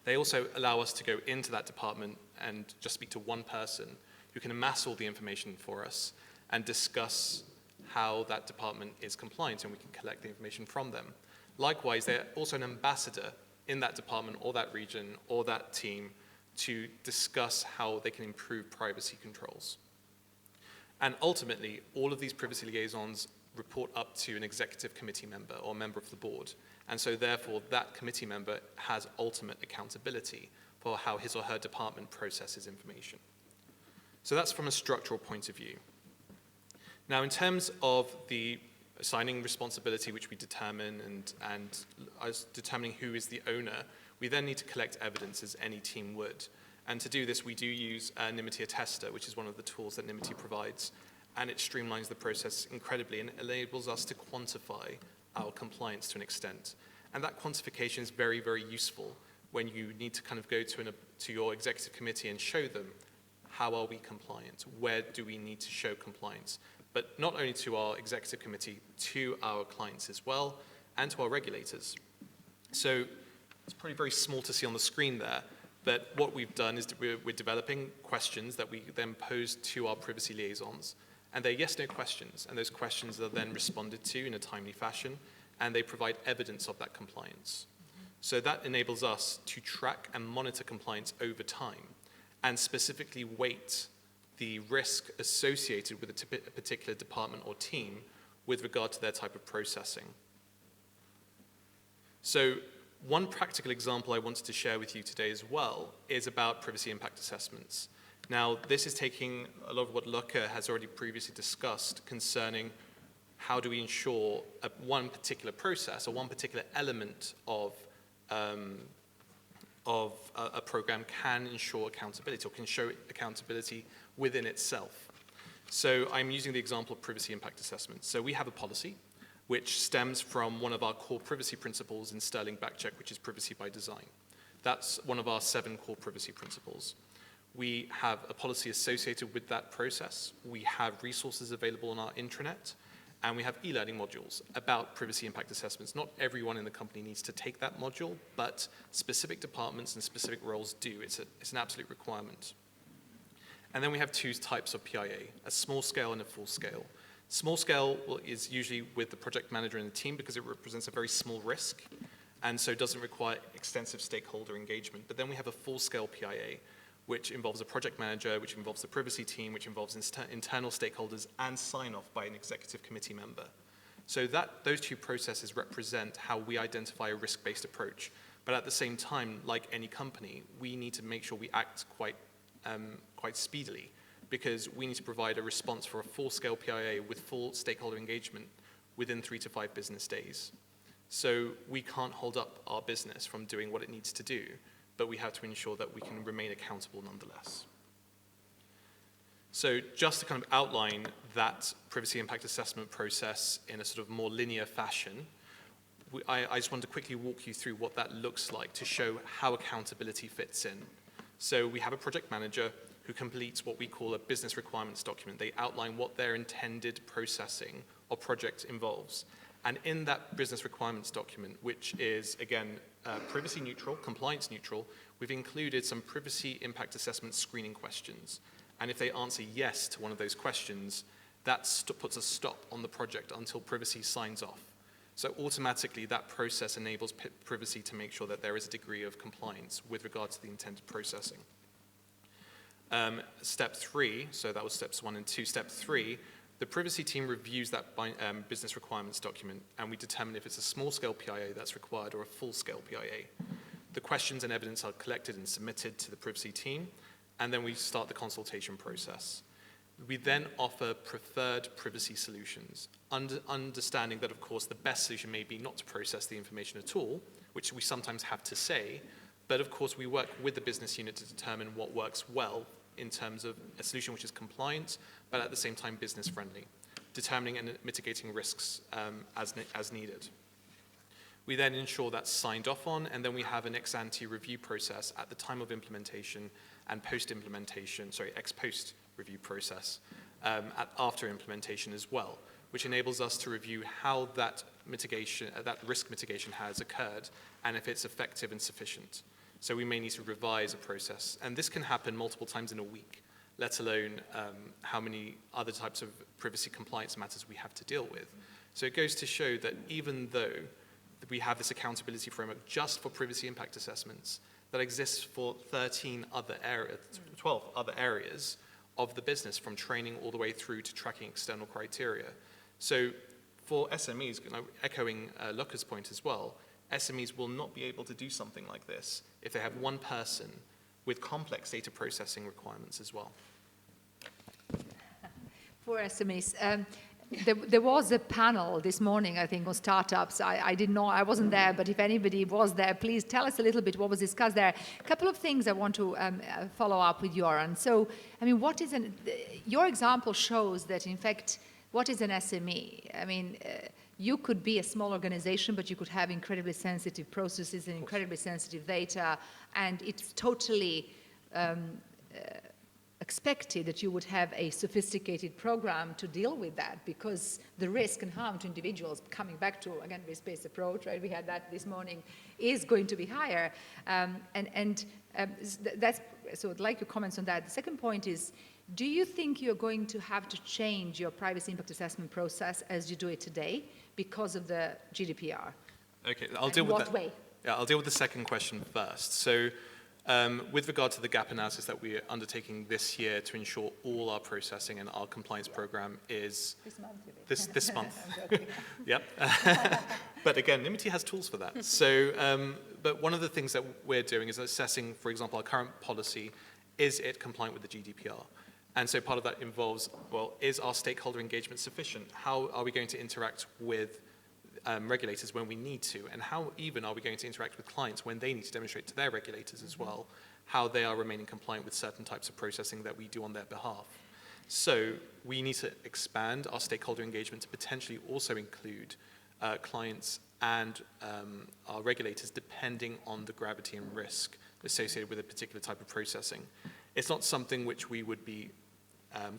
S5: They also allow us to go into that department and just speak to one person who can amass all the information for us and discuss how that department is compliant, and we can collect the information from them. Likewise, they're also an ambassador in that department or that region or that team to discuss how they can improve privacy controls. And ultimately, all of these privacy liaisons report up to an executive committee member or member of the board. And so therefore, that committee member has ultimate accountability for how his or her department processes information. So that's from a structural point of view. Now, in terms of the assigning responsibility, which we determine, and as determining who is the owner, we then need to collect evidence as any team would. And to do this, we do use Nymity Attester, which is one of the tools that Nymity provides, and it streamlines the process incredibly and enables us to quantify our compliance to an extent. And that quantification is very, very useful when you need to kind of go to your executive committee and show them how are we compliant, where do we need to show compliance, but not only to our executive committee, to our clients as well, and to our regulators. So it's probably very small to see on the screen there, but what we've done is that we're developing questions that we then pose to our privacy liaisons, and they're yes-no questions, and those questions are then responded to in a timely fashion, and they provide evidence of that compliance. So that enables us to track and monitor compliance over time, and specifically weight the risk associated with a particular department or team with regard to their type of processing. So one practical example I wanted to share with you today as well is about privacy impact assessments. Now, this is taking a lot of what Lokke has already previously discussed concerning how do we ensure one particular process or one particular element of a program can ensure accountability or can show accountability within itself. So I'm using the example of privacy impact assessment. So we have a policy which stems from one of our core privacy principles in SterlingBackcheck, which is privacy by design. That's one of our 7 core privacy principles. We have a policy associated with that process. We have resources available on our intranet, and we have e-learning modules about privacy impact assessments. Not everyone in the company needs to take that module, but specific departments and specific roles do. It's an absolute requirement. And then we have 2 types of PIA, a small scale and a full scale. Small scale is usually with the project manager and the team because it represents a very small risk and so doesn't require extensive stakeholder engagement. But then we have a full scale PIA, which involves a project manager, which involves the privacy team, which involves internal stakeholders and sign off by an executive committee member. So those 2 processes represent how we identify a risk-based approach. But at the same time, like any company, we need to make sure we act quite speedily, because we need to provide a response for a full-scale PIA with full stakeholder engagement within 3 to 5 business days. So we can't hold up our business from doing what it needs to do, but we have to ensure that we can remain accountable nonetheless. So just to kind of outline that privacy impact assessment process in a sort of more linear fashion, I just want to quickly walk you through what that looks like to show how accountability fits in. So we have a project manager who completes what we call a business requirements document. They outline what their intended processing or project involves. And in that business requirements document, which is, again, privacy neutral, compliance neutral, we've included some privacy impact assessment screening questions. And if they answer yes to one of those questions, that puts a stop on the project until privacy signs off. So automatically, that process enables privacy to make sure that there is a degree of compliance with regard to the intended processing. Step 3, so that was steps 1 and 2. Step 3, the privacy team reviews that business requirements document, and we determine if it's a small-scale PIA that's required or a full-scale PIA. The questions and evidence are collected and submitted to the privacy team, and then we start the consultation process. We then offer preferred privacy solutions, understanding that, of course, the best solution may be not to process the information at all, which we sometimes have to say, but of course we work with the business unit to determine what works well in terms of a solution which is compliant, but at the same time business friendly, determining and mitigating risks as needed. We then ensure that's signed off on, and then we have an ex-ante review process at the time of implementation and post-implementation, ex-post review process after implementation as well, which enables us to review how that mitigation, that risk mitigation has occurred, and if it's effective and sufficient. So we may need to revise a process, and this can happen multiple times in a week, let alone how many other types of privacy compliance matters we have to deal with. So it goes to show that even though we have this accountability framework just for privacy impact assessments that exists for 12 other areas of the business, from training all the way through to tracking external criteria. So for SMEs, echoing Lokke's point as well, SMEs will not be able to do something like this if they have one person with complex data processing requirements as well.
S2: For SMEs, there was a panel this morning, I think, on startups. I didn't know, I wasn't there, but if anybody was there, please tell us a little bit what was discussed there. A couple of things I want to follow up with Oran. So, I mean, your example shows that, in fact, what is an SME? I mean, you could be a small organization, but you could have incredibly sensitive processes and incredibly sensitive data, and it's totally expected that you would have a sophisticated program to deal with that, because the risk and harm to individuals, coming back to, again, risk-based approach, right, we had that this morning, is going to be higher. So I'd like your comments on that. The second point is, do you think you're going to have to change your privacy impact assessment process as you do it today because of the GDPR?
S5: Okay, I'll deal with that. In what way? Yeah, I'll deal with the second question first. So with regard to the gap analysis that we're undertaking this year to ensure all our processing and our compliance program is this month. This month. Yep. But again, Nymity has tools for that. So, but one of the things that we're doing is assessing, for example, our current policy, is it compliant with the GDPR? And so part of that involves, well, is our stakeholder engagement sufficient? How are we going to interact with regulators when we need to? And how even are we going to interact with clients when they need to demonstrate to their regulators as well how they are remaining compliant with certain types of processing that we do on their behalf? So we need to expand our stakeholder engagement to potentially also include clients and our regulators, depending on the gravity and risk associated with a particular type of processing. It's not something which we would be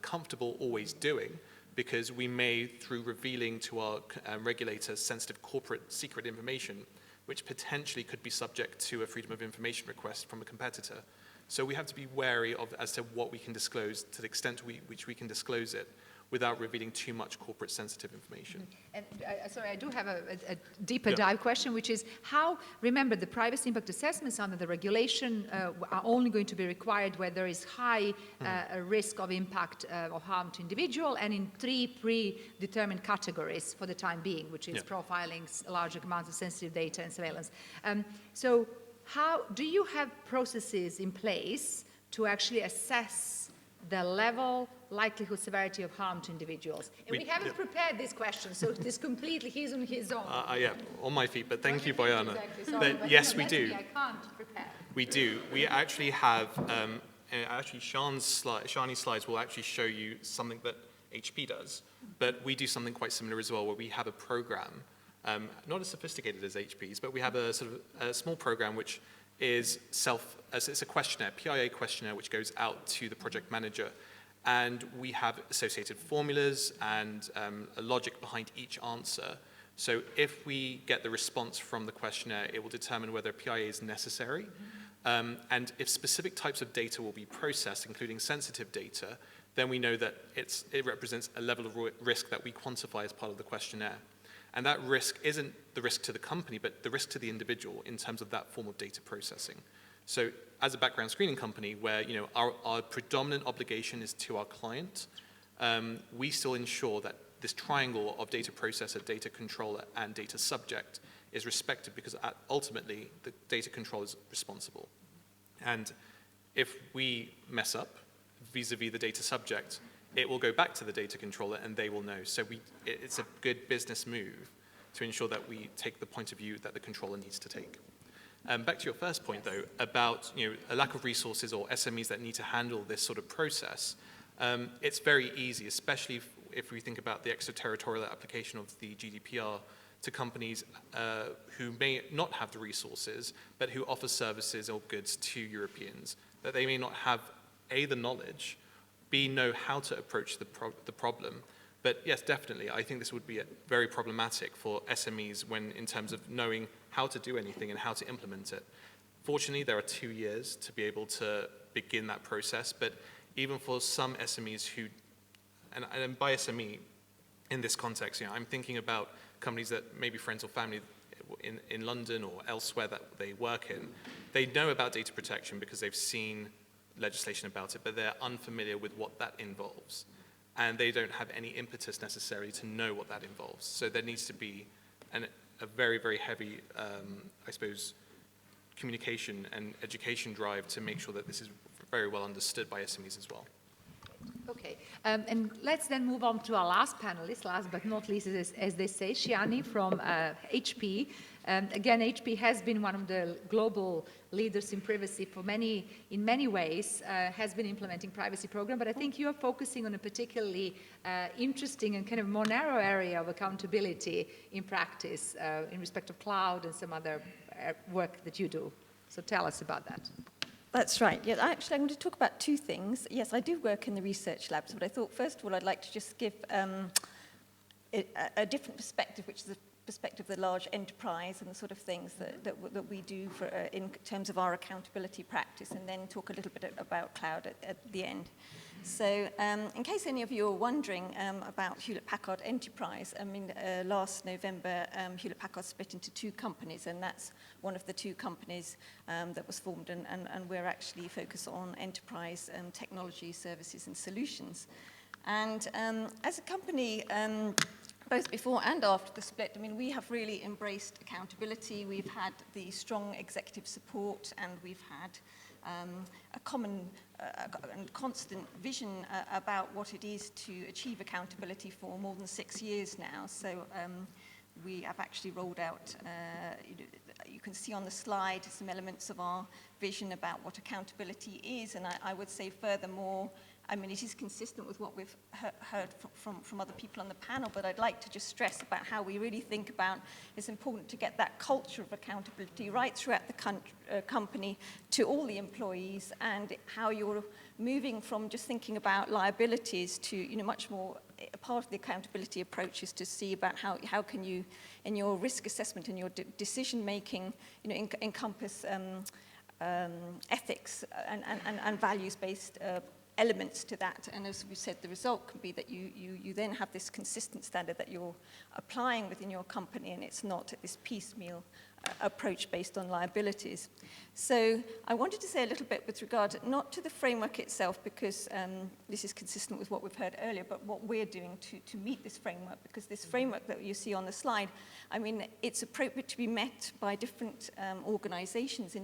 S5: comfortable always doing, because we may, through revealing to our regulators sensitive corporate secret information, which potentially could be subject to a freedom of information request from a competitor. So we have to be wary of as to what we can disclose, to the extent which we can disclose it, without revealing too much corporate sensitive information. And
S2: sorry, I do have a deeper dive question, which is how, remember, the privacy impact assessments under the regulation are only going to be required where there is high risk of impact or harm to individual, and in 3 predetermined categories for the time being, which is profiling, large amounts of sensitive data, and surveillance. So how do you have processes in place to actually assess the level, likelihood, severity of harm to individuals. And we haven't prepared this question, so it is completely, he's on his own.
S5: Yeah, on my feet, but thank you, Bojana.
S2: Exactly, sorry,
S5: But yes, we
S2: let
S5: do.
S2: me, I can't prepare.
S5: We do. We actually have, actually Siani's slides will actually show you something that HP does, but we do something quite similar as well, where we have a program, not as sophisticated as HP's, but we have a sort of a small program which is it's a questionnaire, PIA questionnaire, which goes out to the project manager. And we have associated formulas and a logic behind each answer. So if we get the response from the questionnaire, it will determine whether PIA is necessary. And if specific types of data will be processed, including sensitive data, then we know that it represents a level of risk that we quantify as part of the questionnaire. And that risk isn't the risk to the company, but the risk to the individual in terms of that form of data processing. So as a background screening company, where our predominant obligation is to our client, we still ensure that this triangle of data processor, data controller, and data subject is respected, because ultimately the data controller is responsible. And if we mess up vis-a-vis the data subject, it will go back to the data controller and they will know. So it's a good business move to ensure that we take the point of view that the controller needs to take. Back to your first point, though, about a lack of resources or SMEs that need to handle this sort of process. It's very easy, especially if we think about the extraterritorial application of the GDPR to companies who may not have the resources, but who offer services or goods to Europeans, that they may not have, A, the knowledge, B, know how to approach the problem. But yes, definitely, I think this would be very problematic for SMEs in terms of knowing how to do anything and how to implement it. Fortunately, there are 2 years to be able to begin that process, but even for some SMEs who, and by SME in this context, I'm thinking about companies that maybe friends or family in London or elsewhere that they work in. They know about data protection because they've seen legislation about it, but they're unfamiliar with what that involves. And they don't have any impetus necessarily to know what that involves. So there needs to be a very, very heavy, I suppose, communication and education drive to make sure that this is very well understood by SMEs as well.
S2: Okay, and let's then move on to our last panelist, last but not least, as they say, Siani from HP. Again, HP has been one of the global leaders in privacy in many ways, has been implementing privacy program, but I think you're focusing on a particularly interesting and kind of more narrow area of accountability in practice in respect of cloud and some other work that you do. So tell us about that.
S6: That's right. Yeah, actually, I'm going to talk about two things. Yes, I do work in the research labs, but I thought, first of all, I'd like to just give a different perspective, which is the perspective of the large enterprise and the sort of things that we do in terms of our accountability practice, and then talk a little bit about cloud at the end. So in case any of you are wondering about Hewlett-Packard Enterprise, I mean, last November, Hewlett-Packard split into 2 companies, and that's one of the 2 companies that was formed, and we're actually focused on enterprise technology, services, and solutions. And as a company, both before and after the split, I mean, we have really embraced accountability. We've had the strong executive support, and we've had a common and constant vision about what it is to achieve accountability for more than 6 years now. So we have actually rolled out, you can see on the slide some elements of our vision about what accountability is, and I would say furthermore, I mean, it is consistent with what we've heard from other people on the panel, but I'd like to just stress about how we really think about it's important to get that culture of accountability right throughout the company to all the employees, and how you're moving from just thinking about liabilities to, much more, a part of the accountability approach is to see about how can you, in your risk assessment and your decision making, encompass ethics and values-based elements to that. And as we said, the result can be that you then have this consistent standard that you're applying within your company, and it's not this piecemeal approach based on liabilities. So I wanted to say a little bit with regard not to the framework itself, because this is consistent with what we've heard earlier, but what we're doing to meet this framework, because this framework that you see on the slide, I mean, it's appropriate to be met by different organizations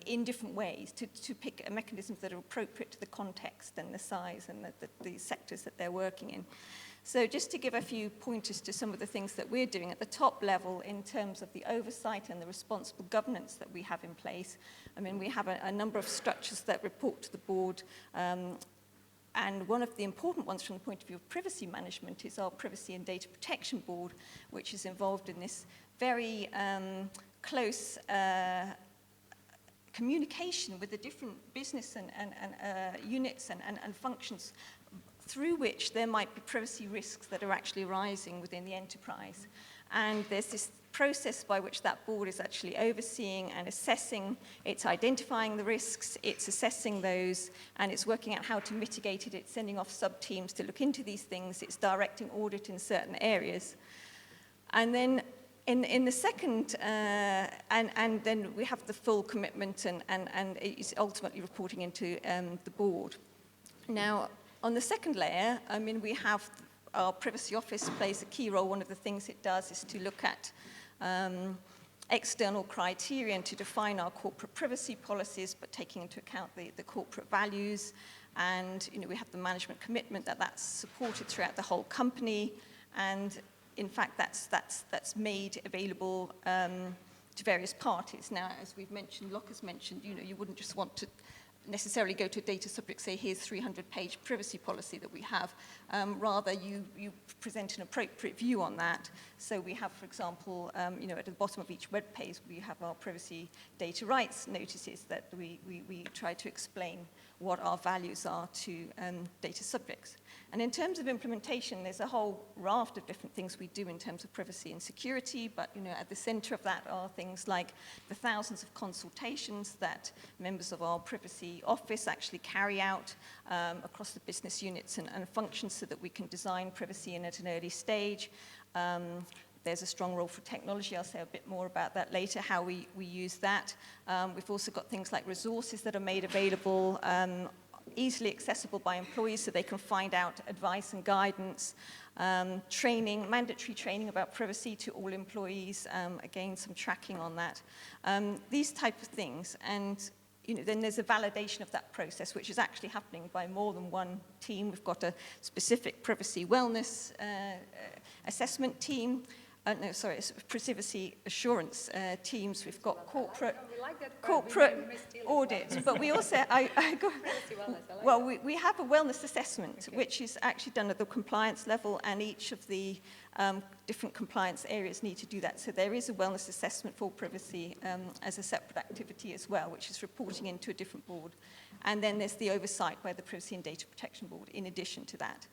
S6: in different ways to pick mechanisms that are appropriate to the context and the size and the sectors that they're working in. So just to give a few pointers to some of the things that we're doing at the top level in terms of the oversight and the responsible governance that we have in place. I mean, we have a number of structures that report to the board, and one of the important ones from the point of view of privacy management is our Privacy and Data Protection Board, which is involved in this very close communication with the different business and units and functions through which there might be privacy risks that are actually arising within the enterprise. And there's this process by which that board is actually overseeing and assessing, it's identifying the risks, it's assessing those, and it's working out how to mitigate it, it's sending off sub-teams to look into these things, it's directing audit in certain areas. And then in the second, and then we have the full commitment and it's ultimately reporting into the board. Now, on the second layer, I mean, we have our privacy office plays a key role. One of the things it does is to look at external criteria and to define our corporate privacy policies, but taking into account the corporate values. And, you know, we have the management commitment that's supported throughout the whole company. And in fact, that's made available to various parties. Now, as we've mentioned, Lokke's mentioned, you know, you wouldn't just want to necessarily go to a data subject, say, here's 300-page privacy policy that we have. Rather, you present an appropriate view on that. So we have, for example, you know, at the bottom of each web page, we have our privacy data rights notices that we try to explain what our values are to data subjects. And in terms of implementation, there's a whole raft of different things we do in terms of privacy and security, but, you know, at the center of that are things like the thousands of consultations that members of our privacy office actually carry out across the business units and functions so that we can design privacy in at an early stage. There's a strong role for technology. I'll say a bit more about that later, how we use that. We've also got things like resources that are made available, easily accessible by employees so they can find out advice and guidance, training, mandatory training about privacy to all employees, again, some tracking on that. These type of things. And you know, then there's a validation of that process, which is actually happening by more than one team. We've got a specific privacy wellness assessment team. Privacy assurance teams. We've got corporate audit, but we also, we have a wellness assessment, okay, which is actually done at the compliance level, and each of the different compliance areas need to do that. So there is a wellness assessment for privacy as a separate activity as well, which is reporting into a different board. And then there's the oversight by the Privacy and Data Protection Board in addition to that.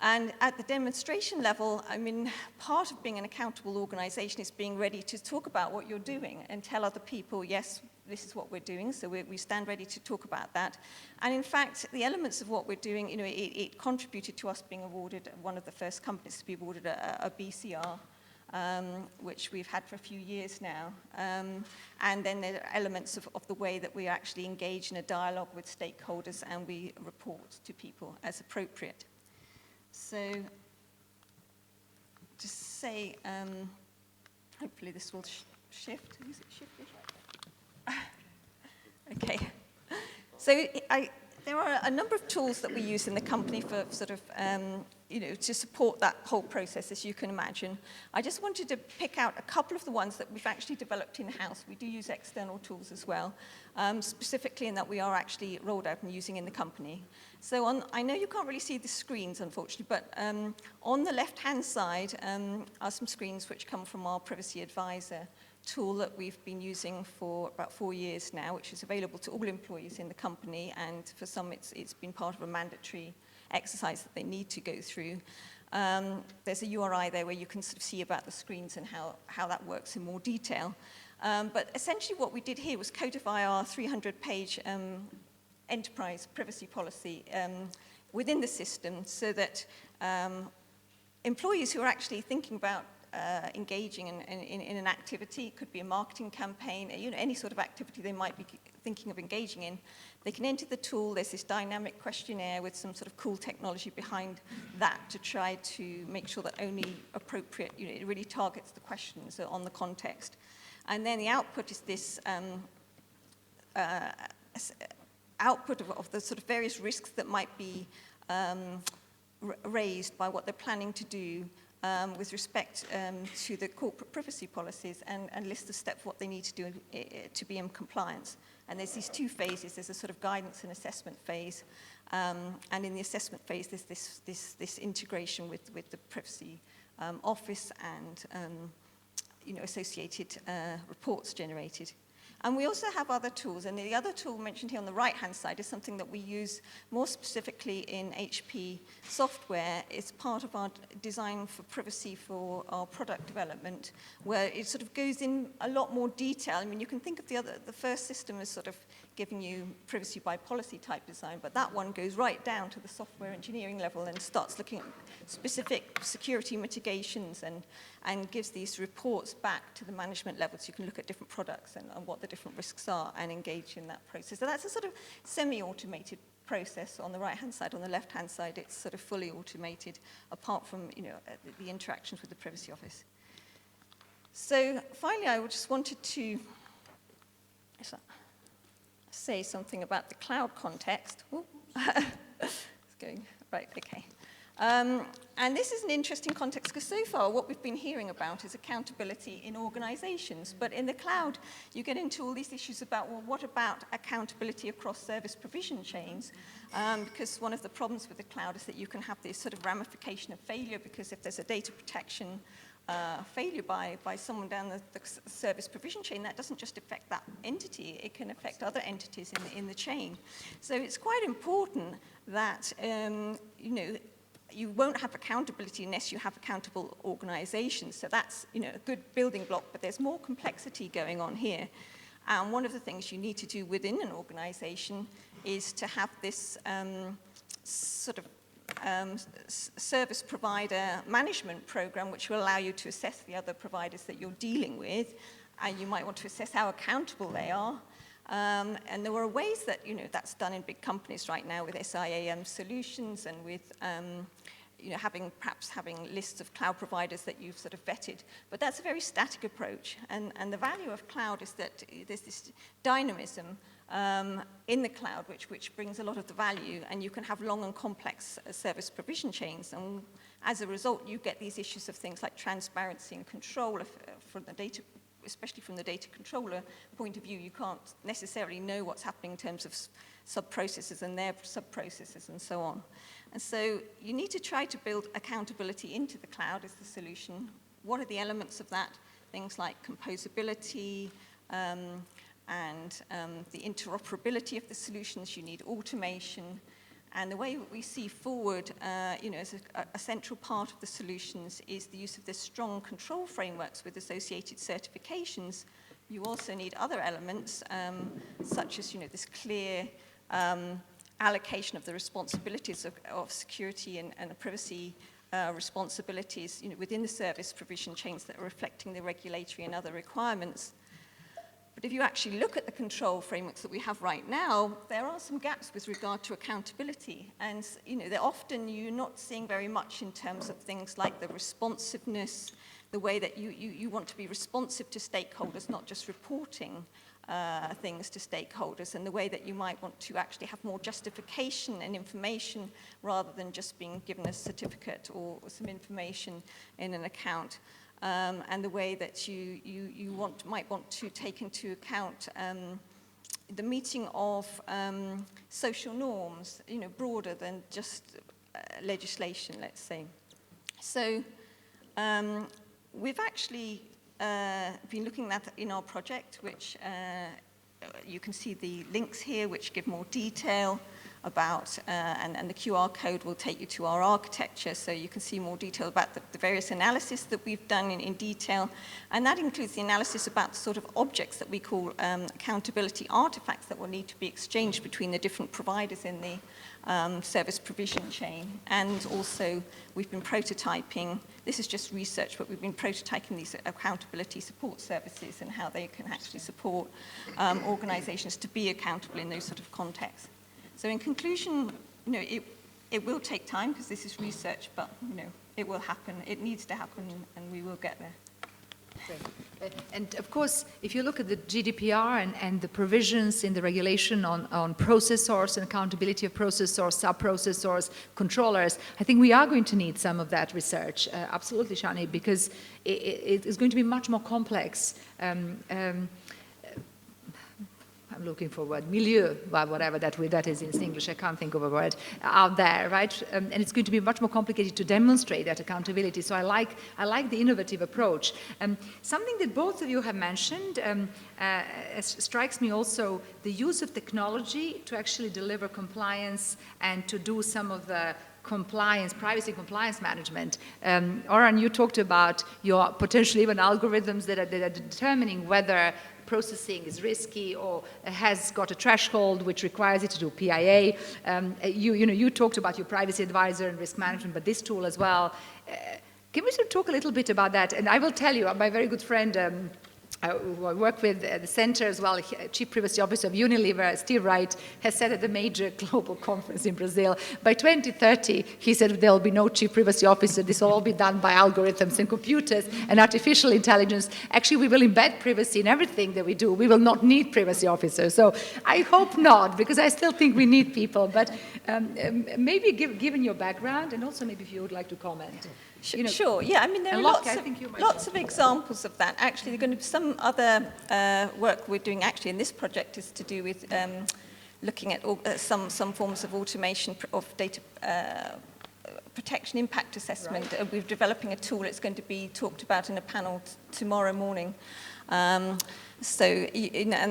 S6: And at the demonstration level, I mean, part of being an accountable organization is being ready to talk about what you're doing and tell other people, yes, this is what we're doing, so we stand ready to talk about that. And in fact, the elements of what we're doing, you know, it contributed to us being awarded, one of the first companies to be awarded a BCR, which we've had for a few years now. And then there are elements of the way that we actually engage in a dialogue with stakeholders and we report to people as appropriate. So, just say, hopefully this will shift. Is it shifted? Okay. So, there are a number of tools that we use in the company for sort of, you know, to support that whole process, as you can imagine. I just wanted to pick out a couple of the ones that we've actually developed in-house. We do use external tools as well, specifically in that we are actually rolled out and using in the company. So I know you can't really see the screens, unfortunately, but on the left-hand side are some screens which come from our Privacy Advisor tool that we've been using for about 4 years now, which is available to all employees in the company, and for some it's been part of a mandatory exercise that they need to go through. There's a URI there where you can sort of see about the screens and how that works in more detail. But essentially what we did here was codify our 300-page enterprise privacy policy within the system so that employees who are actually thinking about engaging in an activity. It could be a marketing campaign, any sort of activity they might be thinking of engaging in. They can enter the tool. There's this dynamic questionnaire with some sort of cool technology behind that to try to make sure that only appropriate, it really targets the questions on the context. And then the output is this output of the sort of various risks that might be raised by what they're planning to do with respect to the corporate privacy policies, and list the steps what they need to do to be in compliance. And there's these two phases. There's a sort of guidance and assessment phase, and in the assessment phase there's this integration with the privacy office and associated reports generated. And we also have other tools, and the other tool mentioned here on the right-hand side is something that we use more specifically in HP software. It's part of our design for privacy for our product development, where it sort of goes in a lot more detail. I mean, you can think of the first system as sort of giving you privacy by policy type design, but that one goes right down to the software engineering level and starts looking at specific security mitigations and gives these reports back to the management level, so you can look at different products and what the different risks are and engage in that process. So that's a sort of semi-automated process on the right-hand side. On the left-hand side, it's sort of fully automated, apart from the interactions with the privacy office. So finally, I just wanted to say something about the cloud context. It's going right, okay. And this is an interesting context because so far what we've been hearing about is accountability in organizations. But in the cloud, you get into all these issues about, well, what about accountability across service provision chains? Because one of the problems with the cloud is that you can have this sort of ramification of failure, because if there's a data protection failure by someone down the service provision chain, that doesn't just affect that entity, it can affect other entities in the chain. So it's quite important that, you won't have accountability unless you have accountable organizations. So that's, a good building block, but there's more complexity going on here. And one of the things you need to do within an organization is to have this sort of service provider management program, which will allow you to assess the other providers that you're dealing with, and you might want to assess how accountable they are. And there are ways that, that's done in big companies right now with SIAM solutions and with, perhaps having lists of cloud providers that you've sort of vetted. But that's a very static approach. And the value of cloud is that there's this dynamism in the cloud, which brings a lot of the value, and you can have long and complex service provision chains. And as a result, you get these issues of things like transparency and control from the data, especially from the data controller point of view. You can't necessarily know what's happening in terms of sub-processes and their sub-processes and so on. And so you need to try to build accountability into the cloud as the solution. What are the elements of that? Things like composability and the interoperability of the solutions. You need automation. And the way we see forward, as a central part of the solutions is the use of the strong control frameworks with associated certifications. You also need other elements, such as, this clear allocation of the responsibilities of security and privacy responsibilities, within the service provision chains that are reflecting the regulatory and other requirements. But if you actually look at the control frameworks that we have right now, there are some gaps with regard to accountability. And, they're often you're not seeing very much in terms of things like the responsiveness, the way that you want to be responsive to stakeholders, not just reporting things to stakeholders, and the way that you might want to actually have more justification and information rather than just being given a certificate or some information in an account. And the way that you might want to take into account the meeting of social norms, broader than just legislation, let's say. So we've actually been looking at in our project, which you can see the links here, which give more detail. about, and the QR code will take you to our architecture, so you can see more detail about the various analysis that we've done in detail. And that includes the analysis about the sort of objects that we call accountability artifacts that will need to be exchanged between the different providers in the service provision chain. And also, we've been prototyping, this is just research, but we've been prototyping these accountability support services and how they can actually support organizations to be accountable in those sort of contexts. So in conclusion, it will take time because this is research, but it will happen. It needs to happen, and we will get there.
S2: Great. And of course, if you look at the GDPR and the provisions in the regulation on processors and accountability of processors, sub-processors, controllers, I think we are going to need some of that research, absolutely, Siani, because it is going to be much more complex. I'm looking for a word, milieu, whatever that is in English, I can't think of a word, out there, right? And it's going to be much more complicated to demonstrate that accountability. So I like the innovative approach. Something that both of you have mentioned strikes me also, the use of technology to actually deliver compliance and to do some of the privacy compliance management. Oran, you talked about your potentially even algorithms that are determining whether processing is risky or has got a threshold which requires it to do PIA. You talked about your privacy advisor and risk management, but this tool as well. Can we sort of talk a little bit about that? And I will tell you, my very good friend who I work with at the center as well, Chief Privacy Officer of Unilever, Steve Reid, has said at a major global conference in Brazil, by 2030, he said there will be no Chief Privacy Officer, this will all be done by algorithms and computers and artificial intelligence. Actually, we will embed privacy in everything that we do. We will not need privacy officers. So I hope not, because I still think we need people. But maybe given your background, and also maybe if you would like to comment.
S6: Sure, yeah, I mean, there are
S2: Lokke,
S6: lots of examples of that. Actually, there are going to be some other work we're doing actually in this project is to do with looking at some forms of automation of data protection impact assessment. Right. We're developing a tool. It's going to be talked about in a panel tomorrow morning. And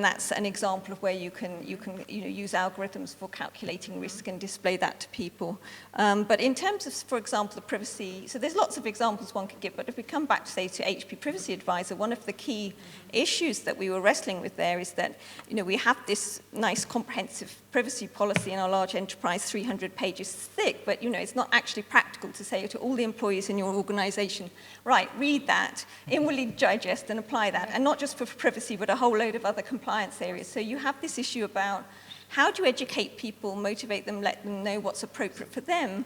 S6: that's an example of where you can use algorithms for calculating risk and display that to people. But in terms of, for example, the privacy, so there's lots of examples one could give, but if we come back, say, to HP Privacy Advisor, one of the key issues that we were wrestling with there is that, we have this nice comprehensive privacy policy in our large enterprise, 300 pages thick, but, it's not actually practical to say to all the employees in your organization, right, read that, inwardly digest and apply that, and not just for privacy, but a whole load of other compliance areas. So you have this issue about how do you educate people, motivate them, let them know what's appropriate for them,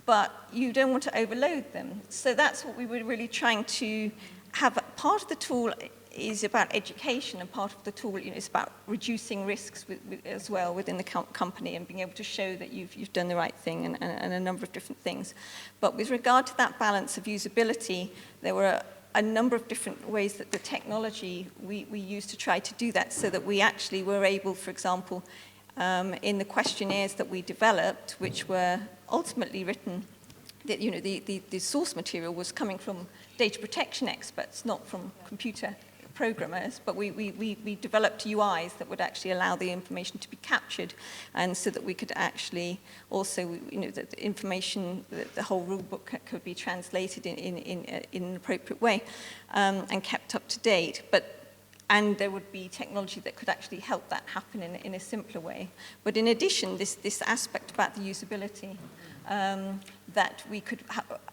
S6: but you don't want to overload them. So that's what we were really trying to have. Part of the tool is about education, and part of the tool is about reducing risks as well within the company and being able to show that you've done the right thing and a number of different things. But with regard to that balance of usability, there were a number of different ways that the technology we used to try to do that, so that we actually were able, for example, in the questionnaires that we developed, which were ultimately written, that the source material was coming from data protection experts, not from computer programmers, but we developed UIs that would actually allow the information to be captured, and so that we could actually also, the information, the whole rule book could be translated in an appropriate way and kept up to date. And there would be technology that could actually help that happen in a simpler way. But in addition, this aspect about the usability, that we could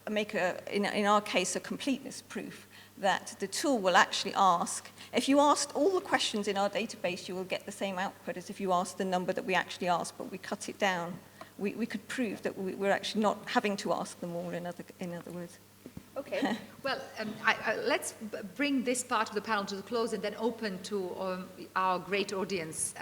S6: make, in our case, a completeness proof, that the tool will actually ask, if you asked all the questions in our database, you will get the same output as if you asked the number that we actually asked, but we cut it down. We could prove that we're actually not having to ask them all, in other words.
S2: Okay, well, let's bring this part of the panel to the close and then open to our great audience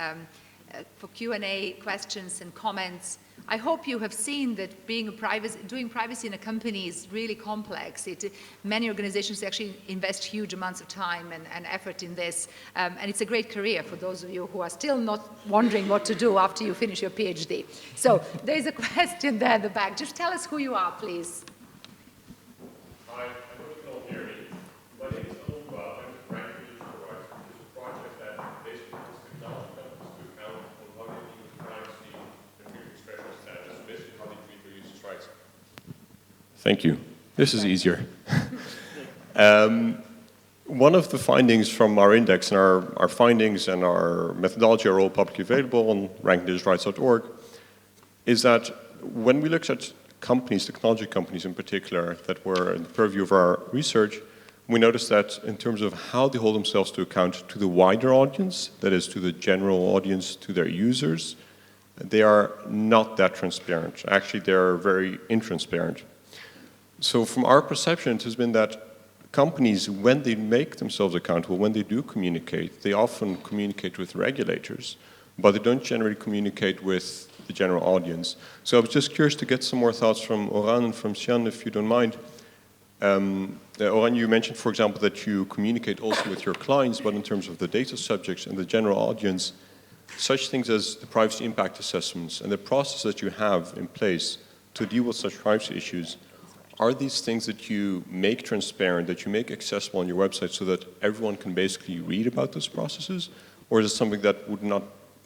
S2: for Q&A, questions and comments. I hope you have seen that doing privacy in a company is really complex. Many organizations actually invest huge amounts of time and effort in this, and it's a great career for those of you who are still not wondering what to do after you finish your PhD. So there's a question there at the back. Just tell us who you are, please.
S7: Hi, I hope you can all hear me. My name is Lokke. I'm the Grant Leadership Rights, which is a project that basically puts technology companies to account on how they deal with privacy and freedom of Thank you. This is easier. One of the findings from our index, and our findings and our methodology are all publicly available on rankingdigitalrights.org, is that when we looked at companies, technology companies in particular, that were in the purview of our research, we noticed that in terms of how they hold themselves to account to the wider audience, that is to the general audience, to their users, they are not that transparent. Actually, they are very intransparent. So from our perception, it has been that companies, when they make themselves accountable, when they do communicate, they often communicate with regulators, but they don't generally communicate with the general audience. So I was just curious to get some more thoughts from Oran and from Siani, if you don't mind. Oran, you mentioned, for example, that you communicate also with your clients, but in terms of the data subjects and the general audience, such things as the privacy impact assessments and the process that you have in place to deal with such privacy issues, are these things that you make transparent, that you make accessible on your website so that everyone can basically read about those processes? Or is it something that would not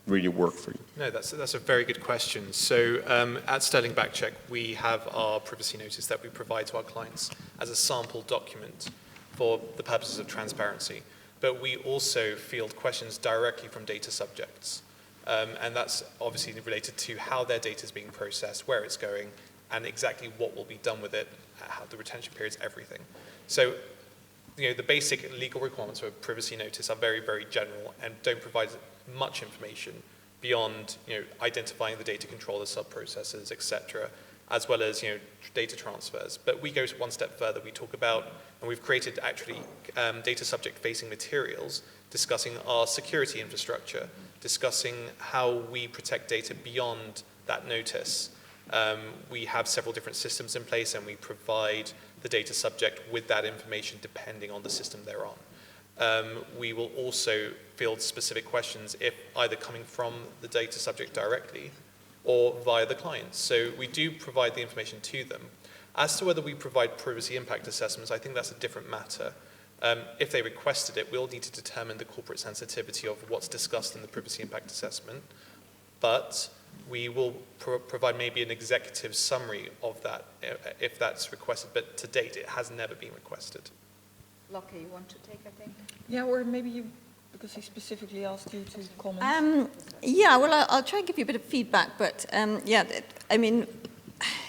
S7: really work for you?
S5: No, that's a very good question. So at SterlingBackcheck, we have our privacy notice that we provide to our clients as a sample document for the purposes of transparency. But we also field questions directly from data subjects. And that's obviously related to how their data is being processed, where it's going, and exactly what will be done with it, how the retention periods, everything. So, the basic legal requirements of a privacy notice are very, very general and don't provide much information beyond, identifying the data controller, sub-processors, etc., as well as, data transfers. But we go one step further. We talk about, and we've created actually data subject-facing materials discussing our security infrastructure, discussing how we protect data beyond that notice. We have several different systems in place, and we provide the data subject with that information depending on the system they're on. We will also field specific questions if either coming from the data subject directly or via the clients. So we do provide the information to them. As to whether we provide privacy impact assessments, I think that's a different matter. If they requested it, we'll need to determine the corporate sensitivity of what's discussed in the privacy impact assessment, but we will provide maybe an executive summary of that if that's requested, but to date it has never been requested.
S2: Lokke, you want to take, I think?
S3: Yeah, or maybe you, because he specifically asked you to comment.
S6: Yeah, well, I'll try and give you a bit of feedback, but yeah, I mean,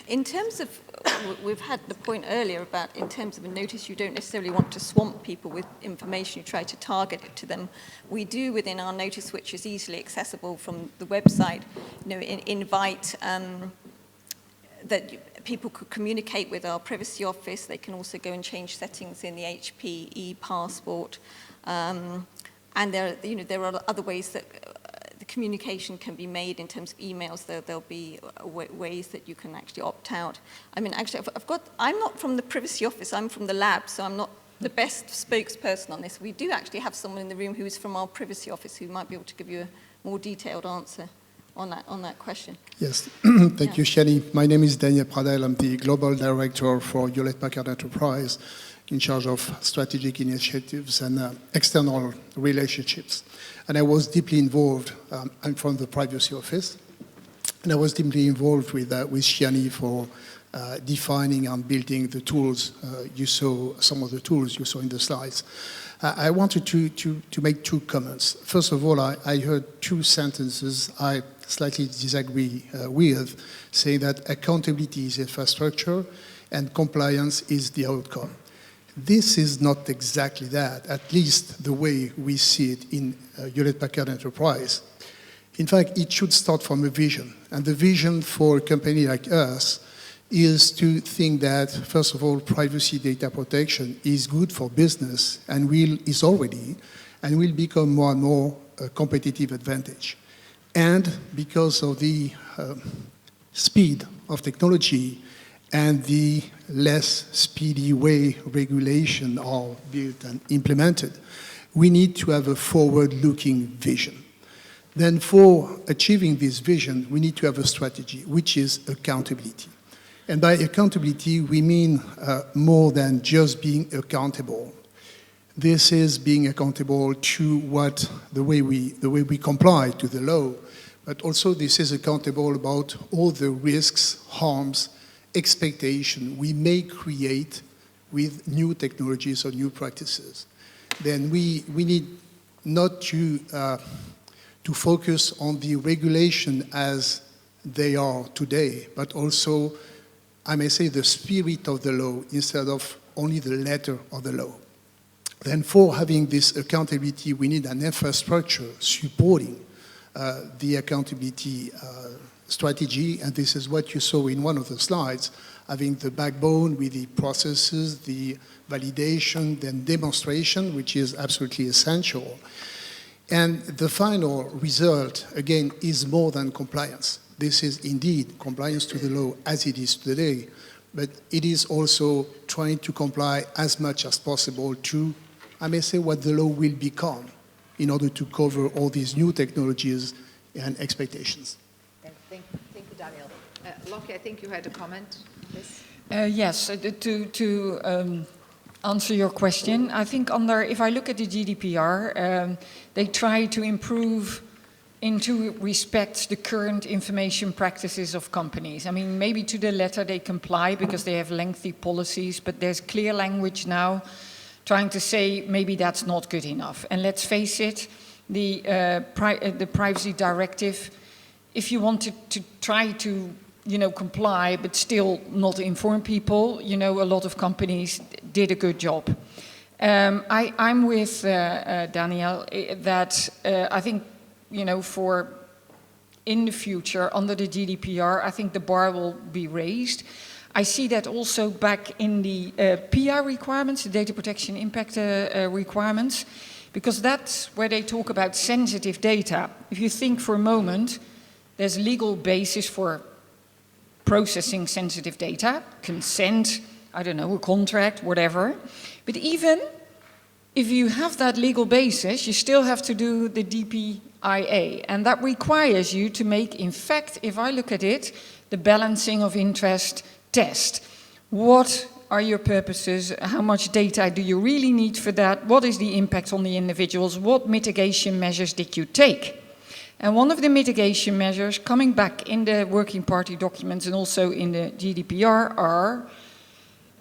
S6: in terms of, we've had the point earlier about in terms of a notice, you don't necessarily want to swamp people with information, you try to target it to them. We do within our notice, which is easily accessible from the website, invite that people could communicate with our privacy office. They can also go and change settings in the HPE passport. And there are other ways that the communication can be made in terms of emails. There'll be ways that you can actually opt out. I mean, actually, I'm not from the privacy office, I'm from the lab, so I'm not the best spokesperson on this. We do actually have someone in the room who is from our privacy office who might be able to give you a more detailed answer on that question.
S8: Yes, thank you, Siani. My name is Daniel Pradel. I'm the Global Director for Hewlett-Packard Enterprise, in charge of strategic initiatives and external relationships. And I was deeply involved, I'm from the privacy office, and I was deeply involved with Siani for defining and building the tools. You saw some of the tools you saw in the slides. I wanted to make two comments. First of all, I heard two sentences I slightly disagree with, saying that accountability is infrastructure and compliance is the outcome. This is not exactly that, at least the way we see it in Hewlett-Packard Enterprise. In fact, it should start from a vision. And the vision for a company like us is to think that, first of all, privacy data protection is good for business and is already, and will become more and more a competitive advantage. And because of the speed of technology and the less speedy way regulation are built and implemented, we need to have a forward-looking vision. Then for achieving this vision, we need to have a strategy, which is accountability. And by accountability, we mean more than just being accountable. This is being accountable to the way we comply to the law, but also this is accountable about all the risks, harms, expectation we may create with new technologies or new practices, then we need not to focus on the regulation as they are today, but also, I may say, the spirit of the law instead of only the letter of the law. Then for having this accountability, we need an infrastructure supporting the accountability strategy, and this is what you saw in one of the slides, having the backbone with the processes, the validation, then demonstration, which is absolutely essential. And the final result, again, is more than compliance. This is indeed compliance to the law as it is today, but it is also trying to comply as much as possible to, I may say, what the law will become in order to cover all these new technologies and expectations.
S2: Thank you, Daniel. Lokke, I think you had a comment on this.
S3: Yes, to answer your question, I think if I look at the GDPR, they try to improve into respect the current information practices of companies. I mean, maybe to the letter they comply because they have lengthy policies, but there's clear language now trying to say maybe that's not good enough. And let's face it, the privacy directive, if you wanted to try to comply but still not inform people, a lot of companies did a good job. I'm with Daniel that I think, for in the future, under the GDPR, I think the bar will be raised. I see that also back in the PR requirements, the data protection impact requirements, because that's where they talk about sensitive data. If you think for a moment, there's legal basis for processing sensitive data, consent, I don't know, a contract, whatever. But even if you have that legal basis, you still have to do the DPIA. And that requires you to make, in fact, if I look at it, the balancing of interest test. What are your purposes? How much data do you really need for that? What is the impact on the individuals? What mitigation measures did you take? And one of the mitigation measures coming back in the working party documents and also in the GDPR are,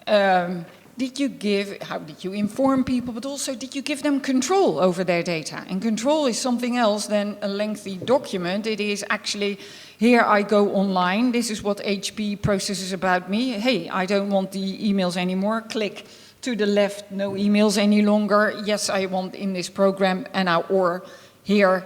S3: how did you inform people, but also did you give them control over their data? And control is something else than a lengthy document. It is actually, here I go online, this is what HP processes about me. Hey, I don't want the emails anymore. Click to the left, no emails any longer. Yes, I want in this program, and or here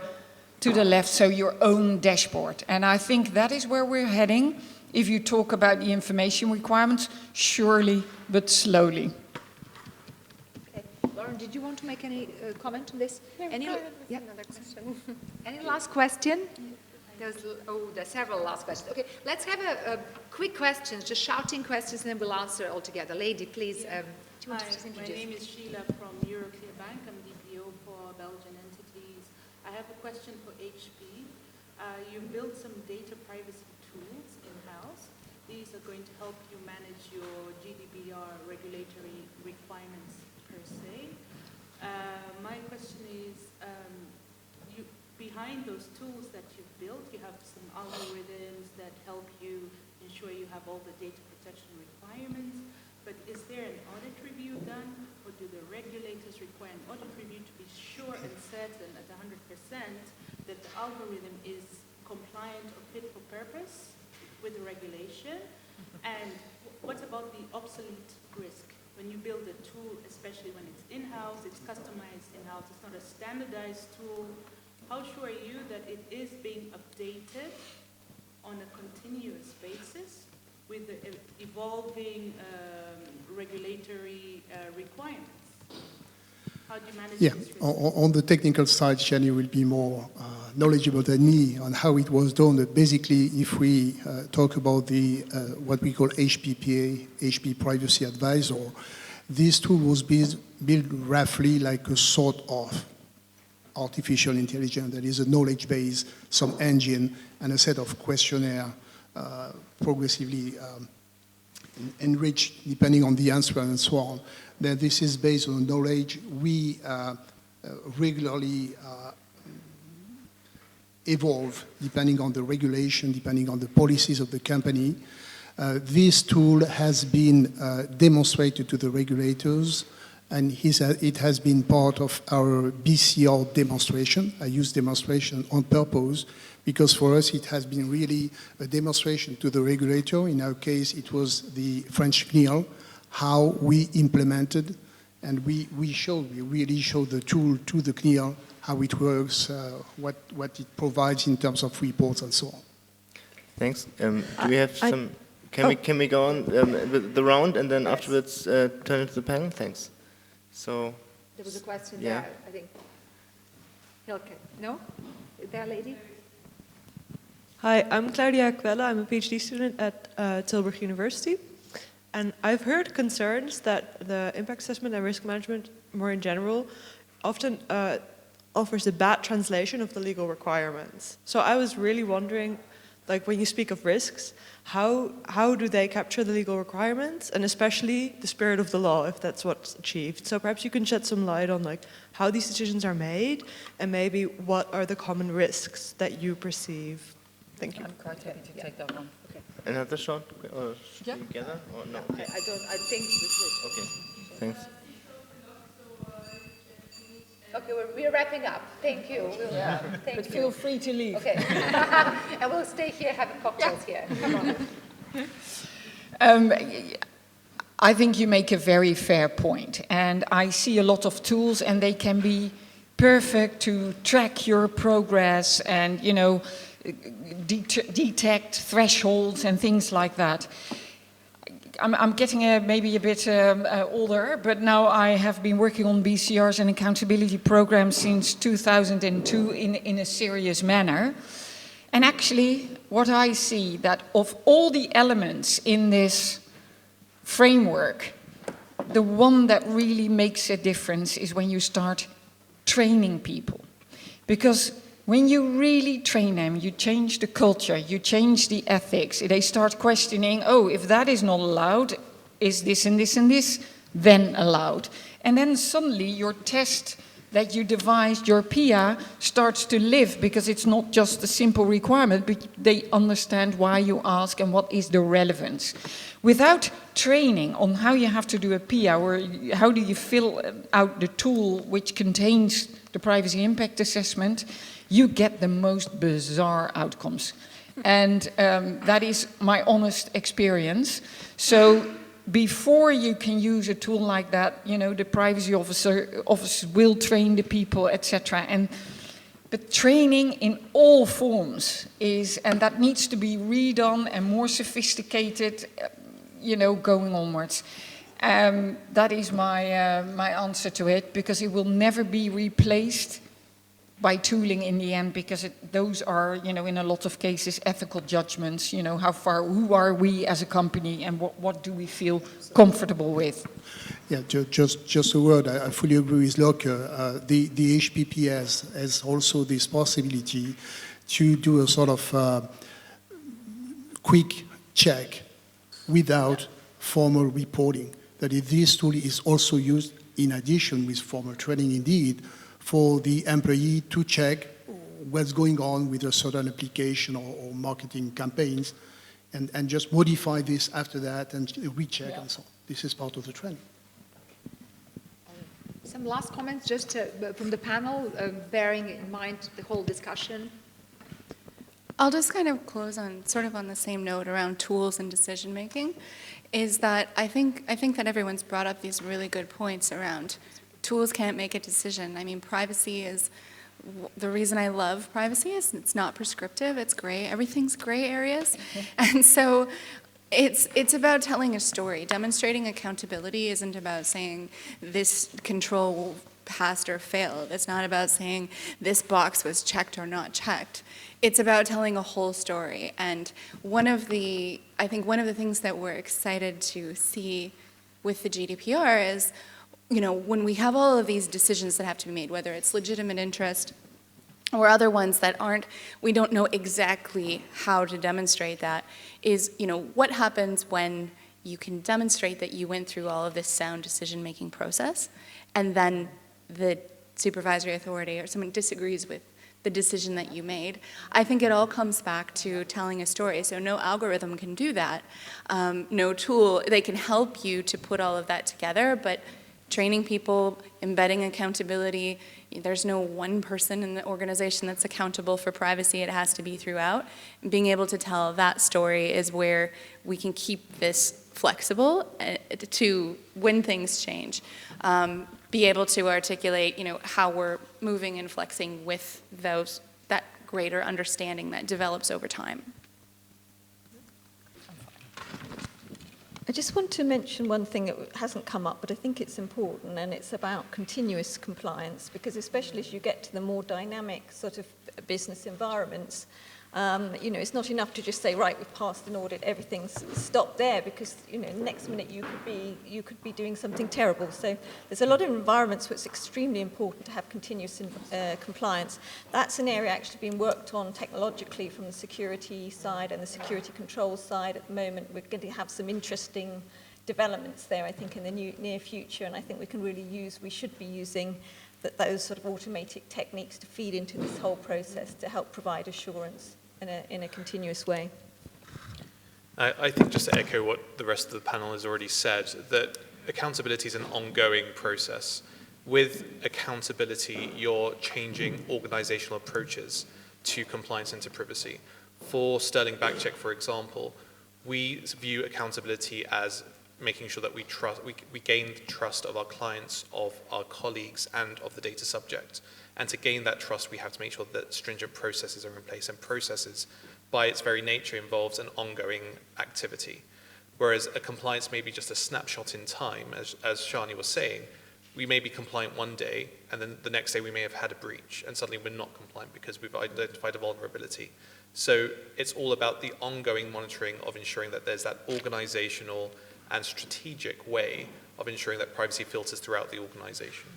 S3: to the left, so your own dashboard. And I think that is where we're heading. If you talk about the information requirements, surely but slowly.
S2: Okay. Lauren, did you want to make any comment on this?
S4: Another question.
S2: Any last question? There's several last questions. Okay, let's have a quick questions, just shouting questions, and then we'll answer all together. Lady, please. Do you want to just introduce?
S9: My name is Sheila from Euroclear Bank. I'm DPO for Belgian entities. I have a question for HP. You've built some data privacy tools in-house. These are going to help you manage your GDPR regulatory requirements per se. My question is, behind those tools that you've built, you have some algorithms that help you ensure you have all the data protection requirements, but is there an audit review done, or do the regulators require an audit review to be sure and certain at 100% that the algorithm is compliant or fit for purpose with the regulation? And what about the obsolete risk? When you build a tool, especially when it's in-house, it's customized in-house, it's not a standardized tool, how sure are you that it is being updated on a continuous basis with the evolving regulatory requirements? How do you manage this risk?
S8: On the technical side, Siani will be more knowledgeable than me on how it was done. But basically, if we talk about the what we call HPPA, HP Privacy Advisor, this tool was built roughly like a sort of artificial intelligence. That is a knowledge base, some engine, and a set of questionnaire progressively enriched depending on the answer and so on. Then this is based on knowledge. We regularly evolve depending on the regulation, depending on the policies of the company. This tool has been demonstrated to the regulators, and it has been part of our BCR demonstration. I use demonstration on purpose because for us it has been really a demonstration to the regulator. In our case, it was the French CNIL, how we implemented, and we really showed the tool to the CNIL, how it works, what it provides in terms of reports and so on.
S1: Thanks. Do we have some? Can we go on with the round and then afterwards turn it to the panel? Thanks. So.
S2: There was a question
S1: yeah.
S2: there, I think. Lokke, no? Is there a lady?
S10: Hi, I'm Claudia Quella. I'm a PhD student at Tilburg University. And I've heard concerns that the impact assessment and risk management, more in general, often offers a bad translation of the legal requirements. So I was really wondering, like when you speak of risks, how do they capture the legal requirements, and especially the spirit of the law, if that's what's achieved? So perhaps you can shed some light on like how these decisions are made, and maybe what are the common risks that you perceive. Thank you.
S2: I'm quite happy to take that one. Okay.
S1: Another shot, or together, or no? Okay.
S2: I think this is.
S1: Okay. Thanks.
S2: Okay, we're wrapping up. Thank you. Thank
S3: But
S2: you.
S3: feel free to leave.
S2: Okay. And we'll stay here, have cocktails here. Come on.
S3: I think you make a very fair point, and I see a lot of tools, and they can be perfect to track your progress and, you know, detect thresholds and things like that. I'm getting maybe a bit older, but now I have been working on BCRs and accountability programs since 2002 in a serious manner. And actually, what I see that of all the elements in this framework, the one that really makes a difference is when you start training people. Because when you really train them, you change the culture, you change the ethics. They start questioning, oh, if that is not allowed, is this and this and this then allowed? And then suddenly your test that you devised, your PIA, starts to live because it's not just a simple requirement, but they understand why you ask and what is the relevance. Without training on how you have to do a PIA or how do you fill out the tool which contains the privacy impact assessment, you get the most bizarre outcomes. And that is my honest experience. So before you can use a tool like that, you know, the privacy office will train the people, etc. But training in all forms is, and that needs to be redone and more sophisticated, you know, going onwards. That is my answer to it, because it will never be replaced by tooling in the end, because those are, you know, in a lot of cases, ethical judgments, you know, who are we as a company and what do we feel comfortable with?
S8: Yeah, just a word, I fully agree with Lokke. The HPP has also this possibility to do a sort of quick check without formal reporting. That if this tool is also used in addition with formal training indeed, for the employee to check what's going on with a certain application or marketing campaigns, and just modify this after that and recheck and so on. This is part of the training.
S2: Some last comments just from the panel, bearing in mind the whole discussion.
S4: I'll just kind of close on sort of on the same note around tools and decision making, is that I think that everyone's brought up these really good points around tools can't make a decision. I mean, privacy is, the reason I love privacy is it's not prescriptive, it's gray, everything's gray areas. And so it's about telling a story. Demonstrating accountability isn't about saying this control passed or failed. It's not about saying this box was checked or not checked. It's about telling a whole story. And I think one of the things that we're excited to see with the GDPR is, you know, when we have all of these decisions that have to be made, whether it's legitimate interest or other ones that aren't, we don't know exactly how to demonstrate that, is, you know, what happens when you can demonstrate that you went through all of this sound decision-making process, and then the supervisory authority or someone disagrees with the decision that you made. I think it all comes back to telling a story. So no algorithm can do that. No tool, they can help you to put all of that together, but training people, embedding accountability, there's no one person in the organization that's accountable for privacy. It has to be throughout. And being able to tell that story is where we can keep this flexible to when things change. Be able to articulate, how we're moving and flexing with that greater understanding that develops over time.
S6: I just want to mention one thing that hasn't come up, but I think it's important, and it's about continuous compliance, because especially as you get to the more dynamic sort of business environments, it's not enough to just say, right, we've passed an audit, everything's stopped there, because the next minute you could be doing something terrible. So there's a lot of environments where it's extremely important to have continuous compliance. That's an area actually being worked on technologically from the security side and the security control side at the moment. We're going to have some interesting developments there, I think, in the near future, and I think we should be using those sort of automated techniques to feed into this whole process to help provide assurance in a continuous way.
S5: I think, just to echo what the rest of the panel has already said, that accountability is an ongoing process. With accountability, you're changing organizational approaches to compliance and to privacy. For SterlingBackcheck, for example, we view accountability as making sure that we gain the trust of our clients, of our colleagues, and of the data subject. And to gain that trust, we have to make sure that stringent processes are in place, and processes, by its very nature, involves an ongoing activity. Whereas a compliance may be just a snapshot in time, as Siani was saying. We may be compliant one day, and then the next day we may have had a breach, and suddenly we're not compliant because we've identified a vulnerability. So it's all about the ongoing monitoring of ensuring that there's that organizational and strategic way of ensuring that privacy filters throughout the organization.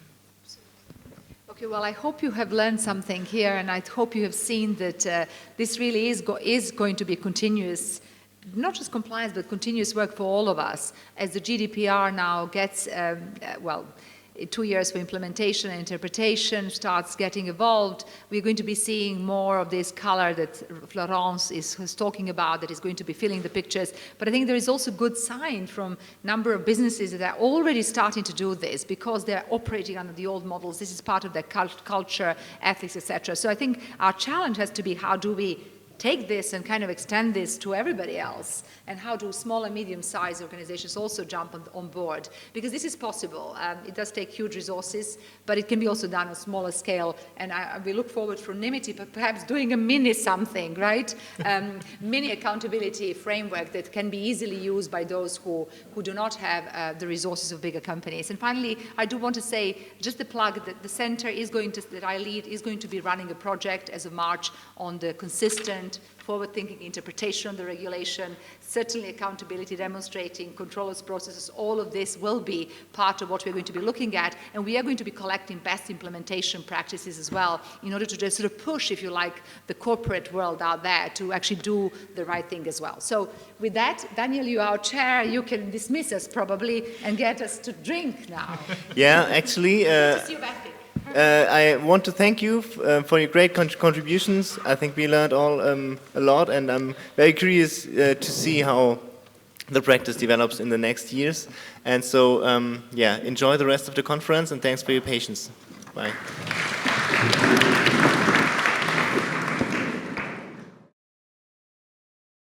S2: Okay, well, I hope you have learned something here, and I hope you have seen that this really is going to be continuous, not just compliance, but continuous work for all of us. As the GDPR now gets, 2 years for implementation and interpretation starts getting evolved, we're going to be seeing more of this color that Florence is talking about, that is going to be filling the pictures. But I think there is also good sign from a number of businesses that are already starting to do this because they're operating under the old models. This is part of their culture, ethics, etc. So I think our challenge has to be, how do we take this and kind of extend this to everybody else, and how do small and medium-sized organizations also jump on board? Because this is possible. It does take huge resources, but it can be also done on a smaller scale, and we look forward for Nymity, but perhaps doing a mini something, right? Mini accountability framework that can be easily used by those who do not have the resources of bigger companies. And finally, I do want to say, just a plug, that the center that I lead is going to be running a project as of March on the consistent, forward-thinking interpretation of the regulation, certainly accountability, demonstrating controllers processes. All of this will be part of what we're going to be looking at, and we are going to be collecting best implementation practices as well in order to just sort of push, if you like, the corporate world out there to actually do the right thing as well. So with that, Daniel, you are our chair. You can dismiss us probably and get us to drink now.
S1: Yeah, actually,
S2: Good to see you back here.
S1: I want to thank you for your great contributions. I think we learned all a lot, and I'm very curious to see how the practice develops in the next years. And so, enjoy the rest of the conference, and thanks for your patience. Bye.